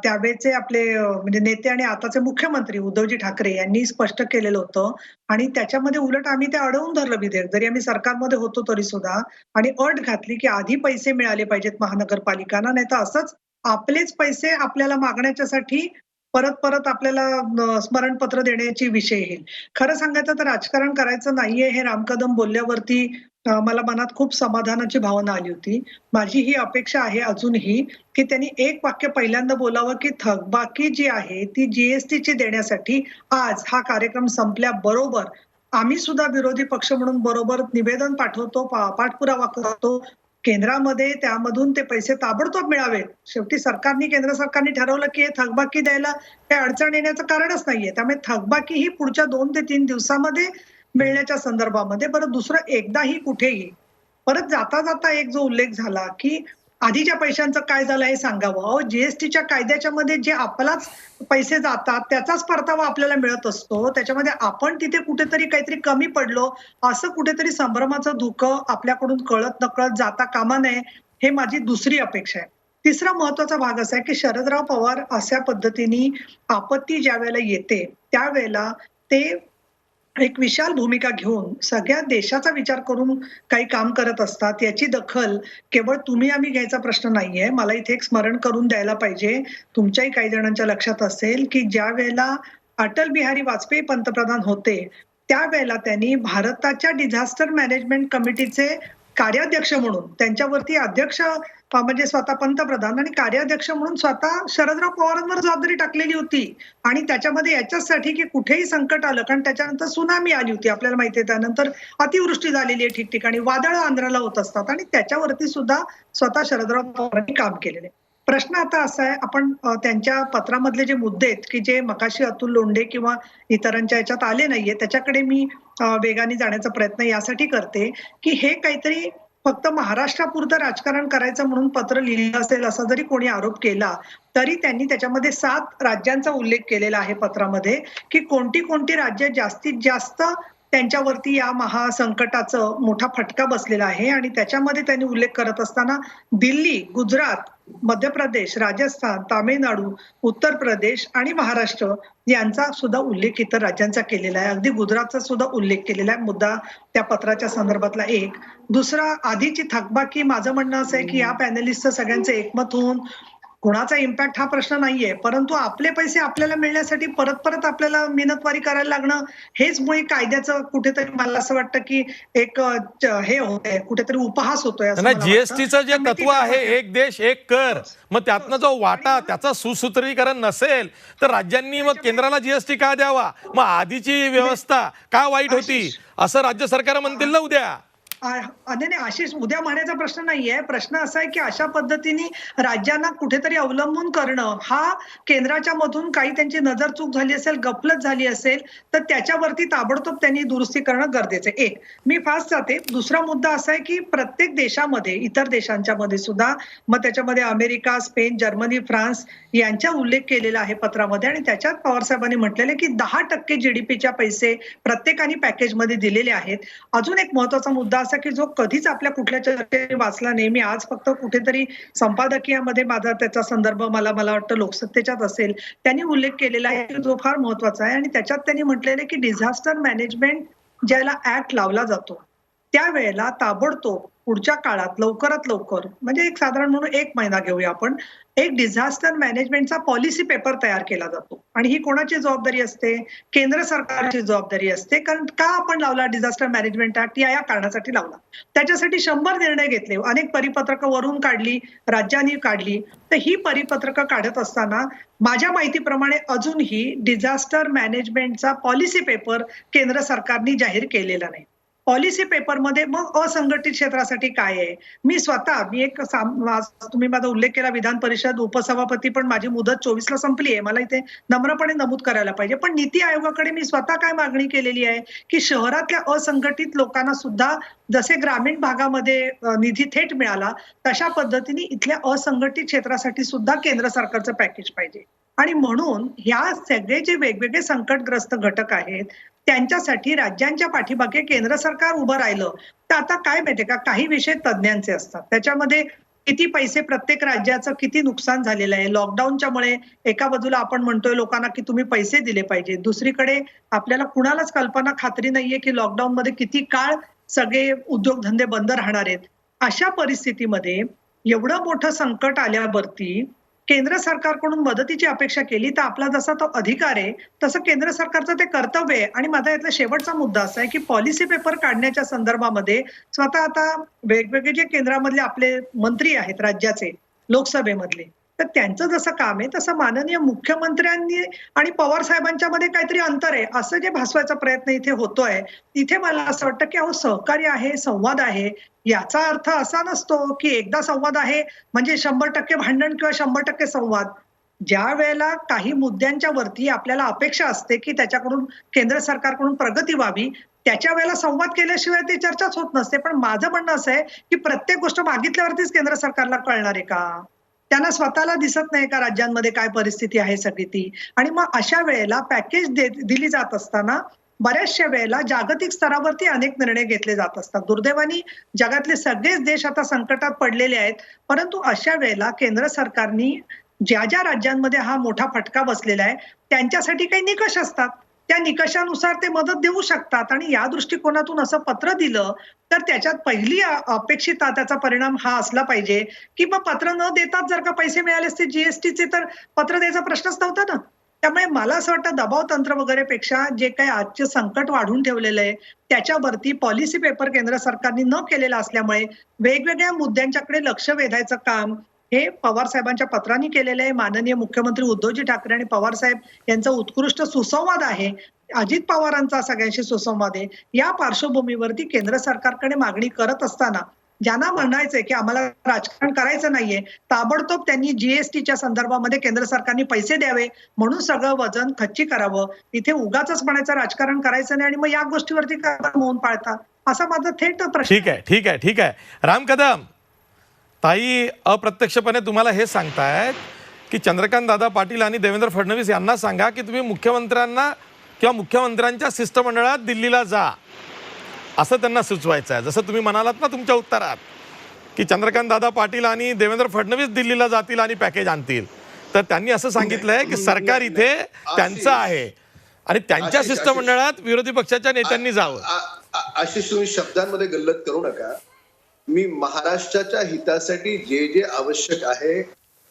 त्यावेळेचे आपले म्हणजे नेते आणि आताचे मुख्यमंत्री उद्धवजी ठाकरे यांनी स्पष्ट केलेलं होतं आणि त्याच्यामध्ये उलट आम्ही ते अडवून धरलं विधेयक, जरी आम्ही सरकारमध्ये होतो तरी सुद्धा, आणि अट घातली की आधी पैसे मिळाले पाहिजेत महानगरपालिकांना, नाही तर असंच आपलेच पैसे आपल्याला मागण्याच्यासाठी परत परत आपल्याला स्मरणपत्र देण्याची विषय येईल. खरं सांगायचं तर राजकारण करायचं नाहीये हे राम कदम बोलल्यावरती मला मनात खूप समाधानाची भावना आली होती. माझी ही अपेक्षा आहे अजूनही की त्यांनी एक वाक्य पहिल्यांदा बोलावं की थकबाकी जी आहे ती जीएसटीची देण्यासाठी आज हा कार्यक्रम संपल्याबरोबर आम्ही सुद्धा विरोधी पक्ष म्हणून बरोबर निवेदन पाठवतो, पाठपुरावा करतो केंद्रामध्ये, त्यामधून ते पैसे ताबडतोब मिळावेत. शेवटी केंद्र सरकारने ठरवलं की हे थकबाकी द्यायला काही अडचण येण्याचं कारणच नाहीये, त्यामुळे थकबाकी ही पुढच्या 2 ते 3 दिवसामध्ये मिळण्याच्या संदर्भामध्ये. बरं, दुसरं एकदाही कुठेही परत जाता जाता एक जो उल्लेख झाला की आधीच्या पैशांचं काय झालं हे सांगावं. जीएसटीच्या कायद्याच्या मध्ये जे आपलाच पैसे जातात त्याचाच परतावा आपल्याला मिळत असतो, त्याच्यामध्ये आपण तिथे कुठेतरी काहीतरी कमी पडलो असं कुठेतरी संभ्रमाचं धुकं आपल्याकडून कळत नकळत जाता कामा नये, हे माझी दुसरी अपेक्षा आहे. तिसरा महत्वाचा भाग असा आहे की शरदराव पवार अशा पद्धतीने आपत्ती ज्या वेळेला येते त्यावेळेला ते एक विशाल भूमिका घेऊन सगळ्या देशाचा विचार करून काही काम करत असतात. याची दखल केवळ तुम्ही आम्ही घ्यायचा प्रश्न नाहीये. मला इथे एक स्मरण करून द्यायला पाहिजे, तुमच्याही काही जणांच्या लक्षात असेल की ज्या वेळेला अटल बिहारी वाजपेयी पंतप्रधान होते त्यावेळेला त्यांनी भारताच्या डिझास्टर मॅनेजमेंट कमिटीचे कार्याध्यक्ष म्हणून त्यांच्यावरती अध्यक्ष म्हणजे स्वतः पंतप्रधान आणि कार्याध्यक्ष म्हणून स्वतः शरदराव पवारांवर जबाबदारी टाकलेली होती. आणि त्याच्यामध्ये याच्यासाठी की कुठेही संकट आलं, कारण त्याच्यानंतर सुनामी आली होती आपल्याला माहिती आहे, त्यानंतर अतिवृष्टी झालेली आहे ठिकठिकाणी, वादळं आंध्राला होत असतात आणि त्याच्यावरती सुद्धा स्वतः शरदराव पवारांनी काम केलेले. प्रश्न आता असा आहे, आपण त्यांच्या पत्रामधले जे मुद्दे आहेत की जे मगाशी अतुल लोंढे किंवा इतरांच्या याच्यात आले नाहीये त्याच्याकडे मी वेगाने जाण्याचा प्रयत्न यासाठी करते की हे काहीतरी फक्त महाराष्ट्रापुरतं राजकारण करायचं म्हणून पत्र लिहिलं असेल असा जरी कोणी आरोप केला तरी त्यांनी त्याच्यामध्ये 7 राज्यांचा उल्लेख केलेला आहे पत्रामध्ये की कोणती कोणती राज्य जास्तीत जास्त त्यांच्यावरती या महासंकटाचं मोठा फटका बसलेला आहे. आणि त्याच्यामध्ये त्यांनी उल्लेख करत असताना दिल्ली, गुजरात, मध्य प्रदेश, राजस्थान, तामिळनाडू, उत्तर प्रदेश आणि महाराष्ट्र यांचा सुद्धा उल्लेख इतर राज्यांचा केलेला आहे. अगदी गुजरातचा सुद्धा उल्लेख केलेला आहे, मुद्दा त्या पत्राच्या संदर्भातला एक. दुसरा, आधीची थकबाकी, माझं म्हणणं असं आहे की या पॅनलिस्टचं सगळ्यांचं एकमत होऊन कोणाचा इम्पॅक्ट हा प्रश्न नाहीये, परंतु आपले पैसे आपल्याला मिळण्यासाठी परत परत आपल्याला मेहनतवारी करायला लागणं हेच मुळे कायद्याचं कुठेतरी मला असं वाटतं की एक हे होतंय, कुठेतरी उपहास होतोय. जीएसटीचं जे तत्व आहे एक देश एक कर, मग त्यातनं जो वाटा त्याचं सुसूत्रीकरण नसेल तर राज्यांनी मग केंद्राला जीएसटी का द्यावा, मग आधीची व्यवस्था का वाईट होती असं राज्य सरकार म्हणतील ना उद्या. नाही आशिष, उद्या म्हणायचा प्रश्न नाहीये. प्रश्न असा आहे की अशा पद्धतीने राज्यांना कुठेतरी अवलंबून करणं, हा केंद्राच्या मधून काही त्यांची नजर चूक झाली असेल, गफलत झाली असेल, तर त्याच्यावरती ताबडतोब त्यांनी दुरुस्ती करणं गरजेचं आहे. एक, मी फास्ट जाते. दुसरा मुद्दा असा आहे की प्रत्येक देशामध्ये, इतर देशांच्या मध्ये सुद्धा, मग त्याच्यामध्ये अमेरिका, स्पेन, जर्मनी, फ्रान्स यांचा उल्लेख केलेला आहे पत्रामध्ये, आणि त्याच्यात पवार साहेबांनी म्हटलेले की 10% जीडीपीच्या पैसे प्रत्येकाने पॅकेजमध्ये दिलेले आहेत. अजून एक महत्वाचा मुद्दा असा की जो कधीच आपल्या कुठल्या चर्चेने वाचला नाही, मी आज फक्त कुठेतरी संपादकीयामध्ये माझा त्याचा संदर्भ मला वाटतं लोकसत्तेच्यात असेल, त्यांनी उल्लेख केलेला आहे जो फार महत्वाचा आहे, आणि त्याच्यात त्यांनी म्हटलेले की डिझास्टर मॅनेजमेंट ज्याला ऍक्ट लावला जातो त्यावेळेला ताबडतोब पुढच्या काळात लवकरात लवकर, म्हणजे एक साधारण म्हणून 1 महिना घेऊया आपण, एक डिझास्टर मॅनेजमेंटचा पॉलिसी पेपर तयार केला जातो. आणि ही कोणाची जबाबदारी असते? केंद्र सरकारची जबाबदारी असते. कारण का आपण लावला डिझास्टर मॅनेजमेंट ऍक्ट? या कारणासाठी लावला. त्याच्यासाठी 100 निर्णय घेतले, अनेक परिपत्रकं वरून काढली, राज्यांनी काढली. तर ही परिपत्रकं काढत असताना माझ्या माहितीप्रमाणे अजूनही डिझास्टर मॅनेजमेंटचा पॉलिसी पेपर केंद्र सरकारने जाहीर केलेला नाही. पॉलिसी पेपरमध्ये मग असंघटित क्षेत्रासाठी काय आहे? मी एक तुम्ही माझा उल्लेख केला, विधान परिषद उपसभापती, पण माझी मुदत 24 ला संपली आहे. मला इथे नम्रपणे नमूद करायला पाहिजे. पण नीती आयोगाकडे मी स्वतः काय मागणी केलेली आहे की शहरातल्या असंघटित लोकांना सुद्धा जसे ग्रामीण भागामध्ये निधी थेट मिळाला, तशा पद्धतीने इथल्या असंघटित क्षेत्रासाठी सुद्धा केंद्र सरकारचं पॅकेज पाहिजे. आणि म्हणून ह्या सगळे जे वेगवेगळे संकटग्रस्त घटक आहेत त्यांच्यासाठी राज्यांच्या पाठीमागे केंद्र सरकार उभं राहिलं. तर आता काय माहितीये का, काही विषय तज्ज्ञांचे असतात, त्याच्यामध्ये किती पैसे प्रत्येक राज्याचं किती नुकसान झालेलं आहे. लॉकडाऊनच्या मुळे एका बाजूला आपण म्हणतोय लोकांना की तुम्ही पैसे दिले पाहिजे, दुसरीकडे आपल्याला कुणालाच कल्पना खात्री नाहीये की लॉकडाऊन मध्ये किती काळ सगळे उद्योगधंदे बंद राहणार आहेत. अशा परिस्थितीमध्ये एवढं मोठं संकट आल्यावरती केंद्र सरकारकडून मदतीची अपेक्षा केली तर आपला जसा तो अधिकार आहे तसं केंद्र सरकारचं ते कर्तव्य आहे. आणि माझा यातला शेवटचा मुद्दा असा आहे की पॉलिसी पेपर काढण्याच्या संदर्भामध्ये स्वतः आता वेगवेगळे जे केंद्रामधले आपले मंत्री आहेत राज्याचे, लोकसभेमधले, तर त्यांचं जसं काम आहे तसं माननीय मुख्यमंत्र्यांनी आणि पवार साहेबांच्या मध्ये काहीतरी अंतर आहे असं जे भासवायचा प्रयत्न इथे होतोय, इथे मला असं वाटतं की अहो सहकार्य आहे, संवाद आहे. याचा अर्थ असा नसतो की एकदा संवाद आहे म्हणजे 100% भांडण किंवा 100% संवाद. ज्या वेळेला काही मुद्द्यांच्या वरती आपल्याला अपेक्षा असते की त्याच्याकडून केंद्र सरकारकडून प्रगती व्हावी, त्याच्या वेळेला संवाद केल्याशिवाय ती चर्चाच होत नसते. पण माझं म्हणणं असं आहे की प्रत्येक गोष्ट मागितल्यावरतीच केंद्र सरकारला कळणार आहे का? त्यांना स्वतःला दिसत नाही का राज्यांमध्ये काय परिस्थिती आहे सगळी ती? आणि मग अशा वेळेला पॅकेज दिली जात असताना बऱ्याचशा वेळेला जागतिक स्तरावरती अनेक निर्णय घेतले जात असतात. दुर्दैवाने जगातले सगळेच देश आता संकटात पडलेले आहेत, परंतु अशा वेळेला केंद्र सरकारनी ज्या ज्या राज्यांमध्ये हा मोठा फटका बसलेला आहे त्यांच्यासाठी काही निकष असतात, त्या निकषानुसार ते मदत देऊ शकतात. आणि या दृष्टिकोनातून असं पत्र दिलं तर त्याच्यात पहिली अपेक्षित त्याचा परिणाम हा असला पाहिजे की मग पत्र न देताच जर का पैसे मिळाले असते जीएसटीचे तर पत्र द्यायचा प्रश्नच नव्हता ना. त्यामुळे मला असं वाटतं दबाव तंत्र वगैरे पेक्षा जे काही आजचे संकट वाढून ठेवलेलं आहे त्याच्यावरती पॉलिसी पेपर केंद्र सरकारने न केलेला असल्यामुळे वेगवेगळ्या मुद्द्यांच्याकडे लक्ष वेधायचं काम हे पवार साहेबांच्या पत्रांनी केलेलं आहे. माननीय मुख्यमंत्री उद्धवजी ठाकरे आणि पवार साहेब यांचा उत्कृष्ट सुसंवाद आहे, अजित पवारांचा सगळ्यांशी सुसंवाद आहे. या पार्श्वभूमीवरती केंद्र सरकारकडे मागणी करत असताना ज्यांना म्हणायचंय की आम्हाला राजकारण करायचं नाहीये, ताबडतोब त्यांनी जीएसटीच्या संदर्भामध्ये केंद्र सरकारने पैसे द्यावे म्हणून सगळं वजन खच्ची करावं. इथे उगाच म्हणायचं राजकारण करायचं नाही आणि मग या गोष्टीवरती काय मौन पाळता, असा माझा थेट प्रश्न. ठीक आहे राम कदम ताई, अप्रत्यक्षपणे तुम्हाला हे सांगतायत की चंद्रकांत दादा पाटील आणि देवेंद्र फडणवीस यांना सांगा की तुम्ही मुख्यमंत्र्यांना किंवा मुख्यमंत्र्यांच्या शिष्टमंडळात दिल्लीला जा, असं त्यांना सुचवायचं आहे. जसं तुम्ही म्हणालात ना तुमच्या उत्तरात की चंद्रकांत दादा पाटील आणि देवेंद्र फडणवीस दिल्लीला जातील आणि पॅकेज आणतील, तर त्यांनी असं सांगितलंय की सरकार इथे त्यांचं आहे आणि त्यांच्या शिष्टमंडळात विरोधी पक्षाच्या नेत्यांनी जावं. आशिष, तुम्ही शब्दांमध्ये गल्लत करू नका. मी महाराष्ट्राच्या हितासाठी जे जे आवश्यक आहे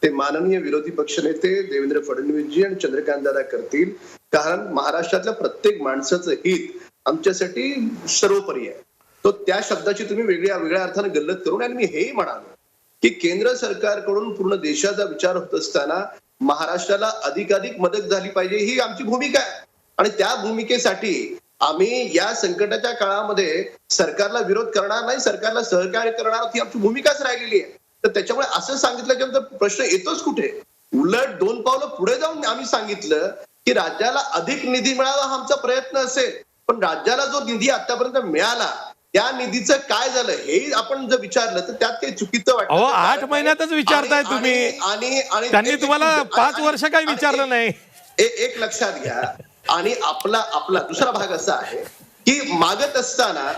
ते माननीय विरोधी पक्षनेते देवेंद्र फडणवीसजी आणि चंद्रकांत दादा करतील, कारण महाराष्ट्रातल्या प्रत्येक माणसाचं हित आमच्यासाठी सर्वोपरी आहे. तो त्या शब्दाची तुम्ही वेगळ्या अर्थाने गल्लत करून, आणि मी हेही म्हणालो की केंद्र सरकारकडून पूर्ण देशाचा विचार होत असताना महाराष्ट्राला अधिकाधिक मदत झाली पाहिजे ही आमची भूमिका आहे. आणि त्या भूमिकेसाठी आम्ही या संकटाच्या काळामध्ये सरकारला विरोध करणार नाही, सरकारला सहकार्य करणार ही आमची भूमिकाच राहिलेली आहे. तर त्याच्यामुळे असं सांगितल्याच्यानंतर प्रश्न येतोच कुठे? उलट 2 पावलं पुढे जाऊन आम्ही सांगितलं की राज्याला अधिक निधी मिळावा हा आमचा प्रयत्न असेल, पण राज्याला जो निधी आतापर्यंत मिळाला त्या निधीचं काय झालं हे आपण जर विचारलं तर त्यात काही चुकीचं वाटतं. अहो 8 महिन्यातच विचारताय तुम्ही. आणि त्यांनी तुम्हाला 5 वर्ष काही विचारलं नाही. एक लक्षात घ्या. आणि आपला दुसरा भाग असा आहे की मागत असताना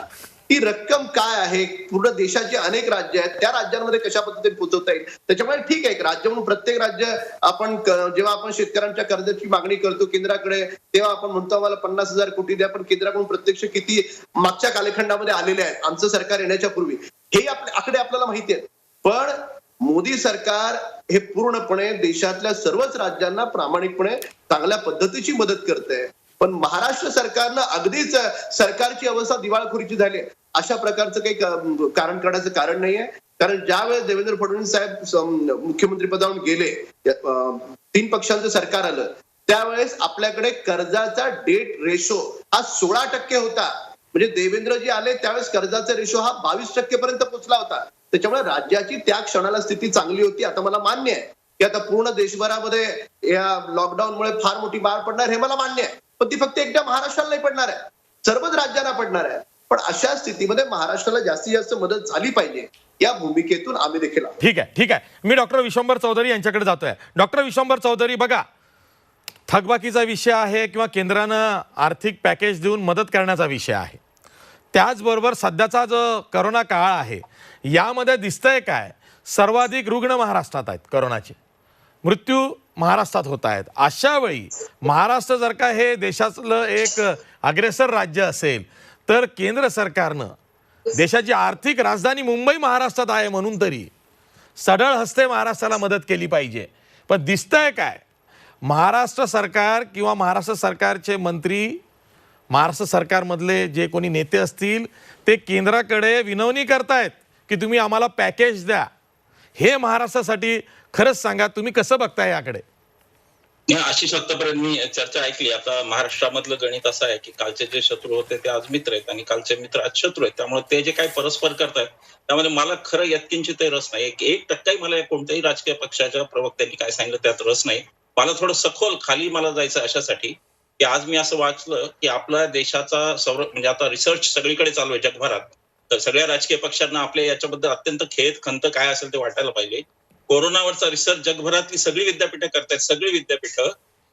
ती रक्कम काय आहे, पूर्ण देशाची अनेक राज्य आहेत, त्या राज्यांमध्ये कशा पद्धतीने पोहोचवता येईल. त्याच्यामुळे ठीक आहे, राज्य म्हणून प्रत्येक राज्य आपण जेव्हा आपण शेतकऱ्यांच्या कर्जाची मागणी करतो केंद्राकडे, तेव्हा आपण म्हणतो आम्हाला 50,000 कोटी द्या, पण केंद्राकडून प्रत्यक्ष किती मागच्या कालखंडामध्ये आलेले आहेत आमचं सरकार येण्याच्या पूर्वी, हे आकडे आपल्याला माहिती आहेत. पण मोदी सरकार हे पूर्णपणे देशातल्या सर्वच राज्यांना प्रामाणिकपणे चांगल्या पद्धतीची मदत करते. पण महाराष्ट्र सरकारनं अगदीच सरकारची अवस्था दिवाळखोरीची झाली अशा प्रकारचं काही कारण करण्याचं कारण नाहीये. कारण ज्या वेळेस देवेंद्र फडणवीस साहेब मुख्यमंत्री पदावरून गेले, 3 पक्षांचं सरकार आलं, त्यावेळेस आपल्याकडे कर्जाचा डेट रेशो हा 16% होता. म्हणजे देवेंद्रजी आले त्यावेळेस कर्जाचा रेशो हा 22% पर्यंत पोहोचला होता. त्याच्यामुळे राज्याची त्या क्षणाला स्थिती चांगली होती. आता मला मान्य आहे की आता पूर्ण देशभरामध्ये या लॉकडाऊनमुळे फार मोठी बाळ पडणार, हे मला मान्य आहे. पण ती फक्त एकट्या महाराष्ट्राला नाही पडणार आहे, सर्वच राज्यांना पडणार आहे. पण अशा स्थितीमध्ये महाराष्ट्राला जास्तीत जास्त मदत झाली पाहिजे या भूमिकेतून आम्ही देखील. ठीक आहे. मी डॉक्टर विश्वंभर चौधरी यांच्याकडे जातोय. डॉक्टर विश्वंभर चौधरी, बघा, थकबाकीचा विषय आहे किंवा केंद्रानं आर्थिक पॅकेज देऊन मदत करण्याचा विषय आहे. त्याचबरोबर सध्याचा जो करोना काळ आहे यामध्ये दिसतंय काय, सर्वाधिक रुग्ण महाराष्ट्रात आहेत, करोनाचे मृत्यू महाराष्ट्रात होत आहेत. अशा वेळी महाराष्ट्र जर का हे देशातलं एक अग्रेसर राज्य असेल तर केंद्र सरकारनं देशाची आर्थिक राजधानी मुंबई महाराष्ट्रात आहे म्हणून तरी सढळ हस्ते महाराष्ट्राला मदत केली पाहिजे. पण दिसतंय काय, महाराष्ट्र सरकार किंवा महाराष्ट्र सरकारचे मंत्री, महाराष्ट्र सरकारमधले जे कोणी नेते असतील ते केंद्राकडे विनवणी करतायत की तुम्ही आम्हाला पॅकेज द्या. हे महाराष्ट्रासाठी खरंच सांगा, तुम्ही कसं बघताय याकडे? आशिष, आतापर्यंत मी चर्चा ऐकली. आता महाराष्ट्रामधलं गणित असं आहे की कालचे जे शत्रू होते ते आज मित्र आहेत आणि कालचे मित्र आज शत्रू आहेत. त्यामुळे ते जे काही परस्पर करतायत त्यामध्ये मला खरं यत्किंचितही रस नाही. 1% मला कोणत्याही राजकीय पक्षाच्या प्रवक्त्यांनी काय सांगितलं त्यात रस नाही. मला थोडं सखोल खाली मला जायचं अशासाठी की आज मी असं वाचलं की आपल्या देशाचा म्हणजे आता रिसर्च सगळीकडे चालू आहे जगभरात, तर सगळ्या राजकीय पक्षांना आपल्या याच्याबद्दल अत्यंत खेद खंत काय असेल ते वाटायला पाहिजे. कोरोनावरचा रिसर्च जगभरातली सगळी विद्यापीठं करतायत. सगळी विद्यापीठं,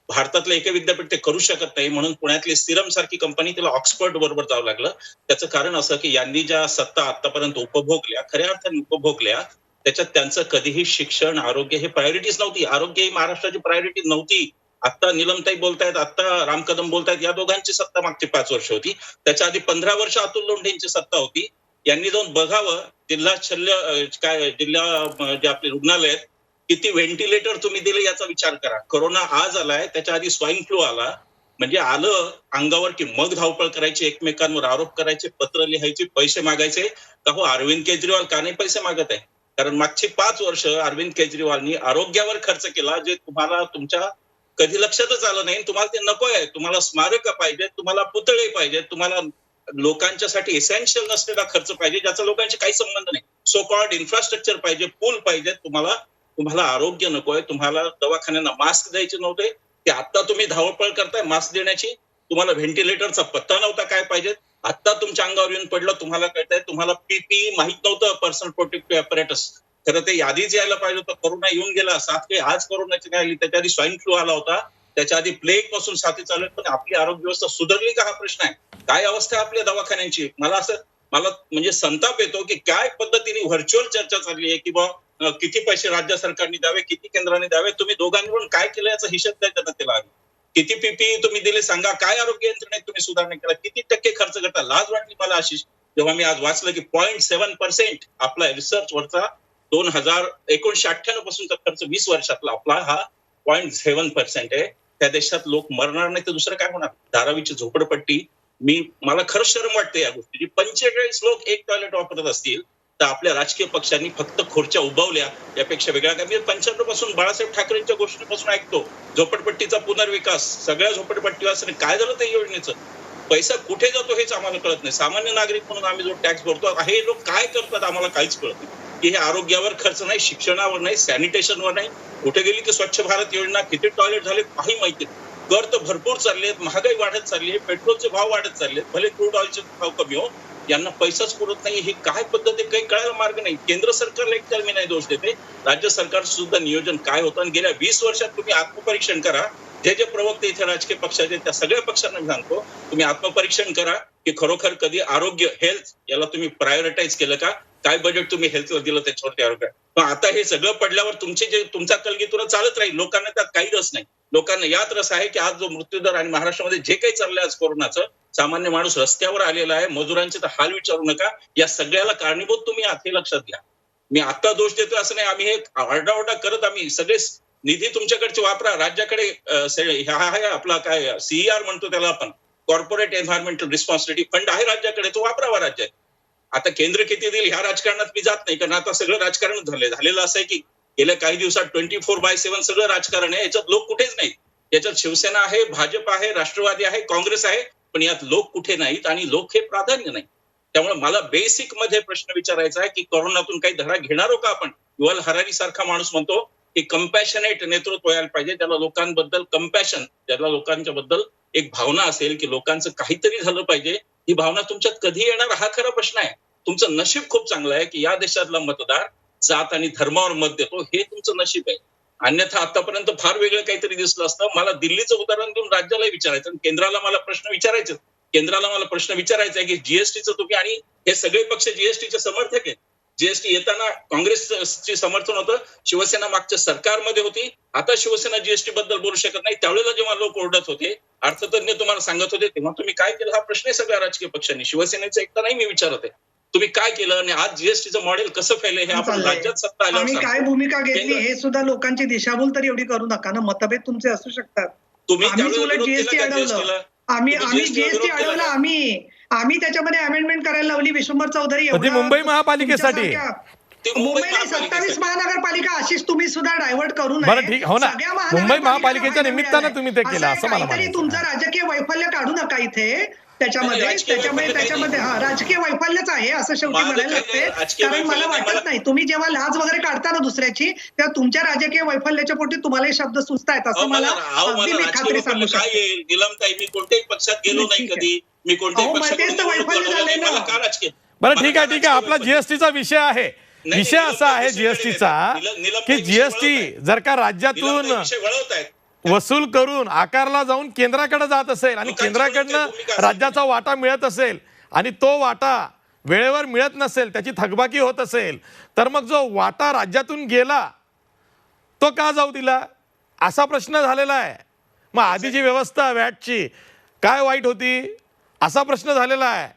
भारतातलं एकही विद्यापीठ ते करू शकत नाही. म्हणून पुण्यातली सिरम सारखी कंपनी तिला ऑक्सफर्ड बरोबर जावं लागलं. त्याचं कारण असं की यांनी ज्या सत्ता आतापर्यंत उपभोगल्या, खऱ्या अर्थाने उपभोगल्या, त्याच्यात त्यांचं कधीही शिक्षण, आरोग्य हे प्रायोरिटीज नव्हती. आरोग्य ही महाराष्ट्राची प्रायोरिटी नव्हती. आता निलमताई बोलतायत, आता राम कदम बोलतायत, या दोघांची सत्ता मागची 5 वर्ष होती. त्याच्या आधी 15 वर्ष अतुल लोंढेंची सत्ता होती. यांनी जाऊन बघावं जिल्हा जे आपले रुग्णालय आहेत किती व्हेंटिलेटर तुम्ही दिले याचा विचार करा. कोरोना आज आलाय, त्याच्या आधी स्वाईन फ्लू आला. म्हणजे आलं अंगावर की मग धावपळ करायची, एकमेकांवर आरोप करायचे, पत्र लिहायचे, पैसे मागायचे. का हो, अरविंद केजरीवाल का नाही पैसे मागत आहे? कारण मागची 5 वर्ष अरविंद केजरीवालनी आरोग्यावर खर्च केला, जे तुम्हाला तुमच्या कधी लक्षातच आलं नाही. तुम्हाला ते नको आहे. तुम्हाला स्मारक पाहिजे, तुम्हाला पुतळे पाहिजे, तुम्हाला लोकांच्यासाठी एसेन्शियल नसलेला खर्च पाहिजे ज्याचा लोकांशी काही संबंध नाही. सो कॉल्ड इन्फ्रास्ट्रक्चर पाहिजे, पूल पाहिजे. तुम्हाला आरोग्य नकोय, तुम्हाला दवाखान्यांना मास्क द्यायचे नव्हते, ते आता तुम्ही धावपळ करताय मास्क देण्याची. तुम्हाला व्हेंटिलेटरचा पत्ता नव्हता काय पाहिजे, आता तुमच्या अंगावर येऊन पडलं. तुम्हाला कळतंय, तुम्हाला पीपीई माहित नव्हतं, पर्सनल प्रोटेक्टिव्ह ॲपरेटस. खरं ते यादीच यायला पाहिजे होतं. कोरोना येऊन गेला, साथ काही आज कोरोनाची नाही आली. त्याच्या आधी स्वाईन फ्लू आला होता, त्याच्या आधी प्लेग पासून साथी चालू आहेत. पण आपली आरोग्य व्यवस्था सुधारली का हा प्रश्न आहे. काय अवस्था आहे आपल्या दवाखान्यांची? मला म्हणजे संताप येतो की काय पद्धतीने व्हर्च्युअल चर्चा चालली आहे की बा किती पैसे राज्य सरकारने द्यावे, किती केंद्राने द्यावे. तुम्ही दोघांनी मिळून काय केलं याचा हिशेब द्या जनतेला. किती पीपीई तुम्ही दिले सांगा, काय आरोग्य यंत्रणेत तुम्ही सुधारणा केला, किती टक्के खर्च करता. लाज वाटली मला आशिष जेव्हा मी आज वाचलं की 0.7% आपला रिसर्च वरचा 1998 पासूनचा खर्च 20 वर्षातला आपला हा 0.7% आहे. त्या देशात लोक मरणार नाही तर दुसरं काय होणार. धारावीची झोपडपट्टी, मला खरंच शरम वाटते या गोष्टीची. 45 लोक एक टॉयलेट वापरत असतील तर आपल्या राजकीय पक्षांनी फक्त खुर्च्या उभावल्या यापेक्षा वेगळा काय. मी 95 पासून बाळासाहेब ठाकरेंच्या गोष्टीपासून ऐकतो झोपडपट्टीचा पुनर्विकास, सगळ्या झोपडपट्टीवासियांनी काय झालं त्या योजनेचं. पैसा कुठे जातो हेच आम्हाला कळत नाही. सामान्य नागरिक म्हणून आम्ही जो टॅक्स भरतो हे लोक काय करतात आम्हाला काहीच कळत नाही. की हे आरोग्यावर खर्च नाही, शिक्षणावर नाही, सॅनिटेशनवर नाही, कुठे गेली की स्वच्छ भारत योजना, किती टॉयलेट झाले काही माहिती नाही. कर तर भरपूर चालले आहेत, महागाई वाढत चालली आहे, पेट्रोलचे भाव वाढत चालले आहेत, भले क्रूड ऑइलचे भाव कमी हो, यांना पैसाच पुरत नाही. ही काय पद्धत आहे काही कळायला मार्ग नाही. केंद्र सरकारला एकतर मी नाही दोष देते, राज्य सरकारचं सुद्धा नियोजन काय होतं. आणि गेल्या 20 वर्षात तुम्ही आत्मपरीक्षण करा. जे प्रवक्ते इथे राजकीय पक्षाचे त्या सगळ्या पक्षांना मी सांगतो, तुम्ही आत्मपरीक्षण करा की खरोखर कधी आरोग्य हेल्थ याला तुम्ही प्रायोरिटाईज केलं का, काय बजेट तुम्ही हेल्थला दिलं त्याच्यावरती आरोग्य. पण आता हे सगळं पडल्यावर तुमचा कलगीतुरा चालत राहील. लोकांना त्यात काही रस नाही. लोकांना यात रस आहे की आज जो मृत्यूदर आणि महाराष्ट्रामध्ये जे काही चाललंय आज कोरोनाचं, सामान्य माणूस रस्त्यावर आलेला आहे, मजुरांचे तर हाल विचारू नका. या सगळ्याला कारणीभूत तुम्ही आहात हे लक्षात घ्या. मी आता दोष देतोय असं नाही. आम्ही हे आरडाओरडा करत आम्ही सगळे निधी तुमच्याकडचे वापरा. राज्याकडे हा आहे आपला काय CER म्हणतो त्याला आपण, कॉर्पोरेट एन्व्हायरमेंटल रिस्पॉन्सिबिलिटी फंड आहे राज्याकडे, तो वापरावा राज्यात. आता केंद्र किती देईल ह्या राजकारणात मी जात नाही, कारण आता सगळं राजकारण झालेलं असं आहे की गेल्या काही दिवसात 24/7 सगळं राजकारण आहे. याच्यात लोक कुठेच नाहीत. याच्यात शिवसेना आहे, भाजप आहे, राष्ट्रवादी आहे, काँग्रेस आहे, पण यात लोक कुठे नाहीत आणि लोक हे प्राधान्य नाही. त्यामुळे मला बेसिक मध्ये प्रश्न विचारायचा आहे की कोरोनातून काही धडा घेणारो का आपण. युव्हल हरारी सारखा माणूस म्हणतो की कंपॅशनेट नेतृत्व यायला पाहिजे, त्याला लोकांबद्दल कंपॅशन, ज्याला लोकांच्या बद्दल एक भावना असेल की लोकांचं काहीतरी झालं पाहिजे, ही भावना तुमच्यात कधी येणार हा खरा प्रश्न आहे. तुमचं नशीब खूप चांगलं आहे की या देशातला मतदार जात आणि धर्मावर मत देतो, हे तुमचं नशीब आहे. अन्यथा आतापर्यंत फार वेगळं काहीतरी दिसलं असतं. मला दिल्लीचं उदाहरण देऊन राज्याला विचारायचं, केंद्राला मला प्रश्न विचारायचा आहे की जीएसटीचं तुम्ही, आणि हे सगळे पक्ष जीएसटीचे समर्थक आहेत. जीएसटी येताना काँग्रेसचे समर्थन होतं, शिवसेना मागच्या सरकारमध्ये होती. आता शिवसेना जीएसटी बद्दल बोलू शकत नाही. त्यावेळेला जेव्हा लोक ओरडत होते, अर्थतज्ञ तुम्हाला सांगत होते, तेव्हा तुम्ही काय केलं हा प्रश्न आहे सगळ्या राजकीय पक्षांनी. शिवसेनेचं एकदा नाही मी विचारत आहे, तुम्ही काय केलं आणि आज जीएसटीचं मॉडेल कसं फैलय हे आपण राज्यात सत्ता आल्यावर आम्ही काय भूमिका घेतली हे सुद्धा लोकांची दिशाभूल तर एवढी करू नका ना. मतभेद तुमचे असू शकतात. तुम्ही जीएसटी अडवलं, आम्ही जीएसटी अडवलं, आम्ही त्याच्यामध्ये अमेंडमेंट करायला लावली. विश्वंभर चौधरी मुंबई महापालिकेसाठी, मुंबई 27 महानगरपालिका अशीच तुम्ही सुद्धा डायव्हर्ट करू नये. बरं ठीक हो ना, मुंबई महापालिकेच्या निमित्तानं तुम्ही ते केलं असं मला म्हणायचं. तुमचं राजकीय वैफल्य काढू नका इथे. त्याच्यामध्ये हा राजकीय वैफल्यच आहे असं शेवटी म्हणायला लागते. कारण मला वाटत नाही तुम्ही जेव्हा लाज वगैरे काढता ना दुसऱ्याची, तेव्हा तुमच्या राजकीय वैफल्याच्या पोटी तुम्हाला हे शब्द सुचतायत असं मला अगदी मी खात्री सांगू शकते. मी कोणत्याही पक्षात गेलो नाही कधी, मी कोणत्याही वैफल्य झाले ना. बरं ठीक आहे, आपला जीएसटीचा विषय आहे. विषय असा आहे जीएसटीचा की जीएसटी जर का राज्यातून वसूल करून आकारला जाऊन केंद्राकडे जात असेल आणि केंद्राकडनं राज्याचा वाटा मिळत असेल आणि तो वाटा वेळेवर मिळत नसेल, त्याची थकबाकी होत असेल, तर मग जो वाटा राज्यातून गेला तो का जाऊ दिला असा प्रश्न झालेला आहे. मग आधीची व्यवस्था वॅटची काय वाईट होती असा प्रश्न झालेला आहे.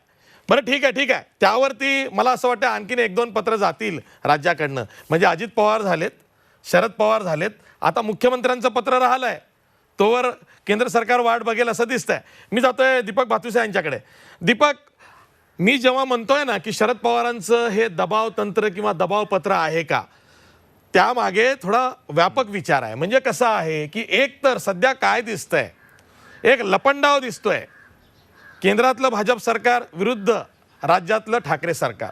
बरं ठीक आहे, त्यावरती मला असं वाटतं आणखीन 1-2 पत्र जातील राज्याकडनं. म्हणजे अजित पवार झालेत, शरद पवार झालेत, आता मुख्यमंत्र्यांचं पत्र राहिलंय, तोवर केंद्र सरकार वाट बघेल असं दिसतंय. मी जातोय दीपक भातुसे यांच्याकडे. दीपक, मी जेव्हा म्हणतोय ना की शरद पवारांचं हे दबाव तंत्र किंवा दबाव पत्र आहे का, त्यामागे थोडा व्यापक विचार आहे. म्हणजे कसं आहे की एक तर सध्या काय दिसतंय, एक लपंडाव दिसतोय. केंद्रातलं भाजप सरकार विरुद्ध राज्यातलं ठाकरे सरकार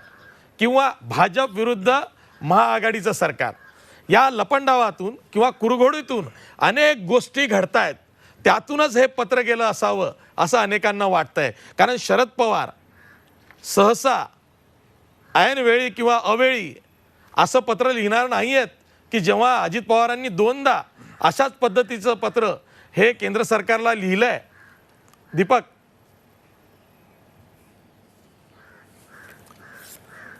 किंवा भाजप विरुद्ध महाआघाडीचं सरकार, या लपंडावातून किंवा कुरघोडीतून अनेक गोष्टी घडतायत. त्यातूनच हे पत्र गेलं असावं असं अनेकांना वाटतंय. कारण शरद पवार सहसा ऐनवेळी किंवा अवेळी असं पत्र लिहिणार नाही आहेत की जेव्हा अजित पवारांनी 2दा अशाच पद्धतीचं पत्र हे केंद्र सरकारला लिहिलंय. दीपक,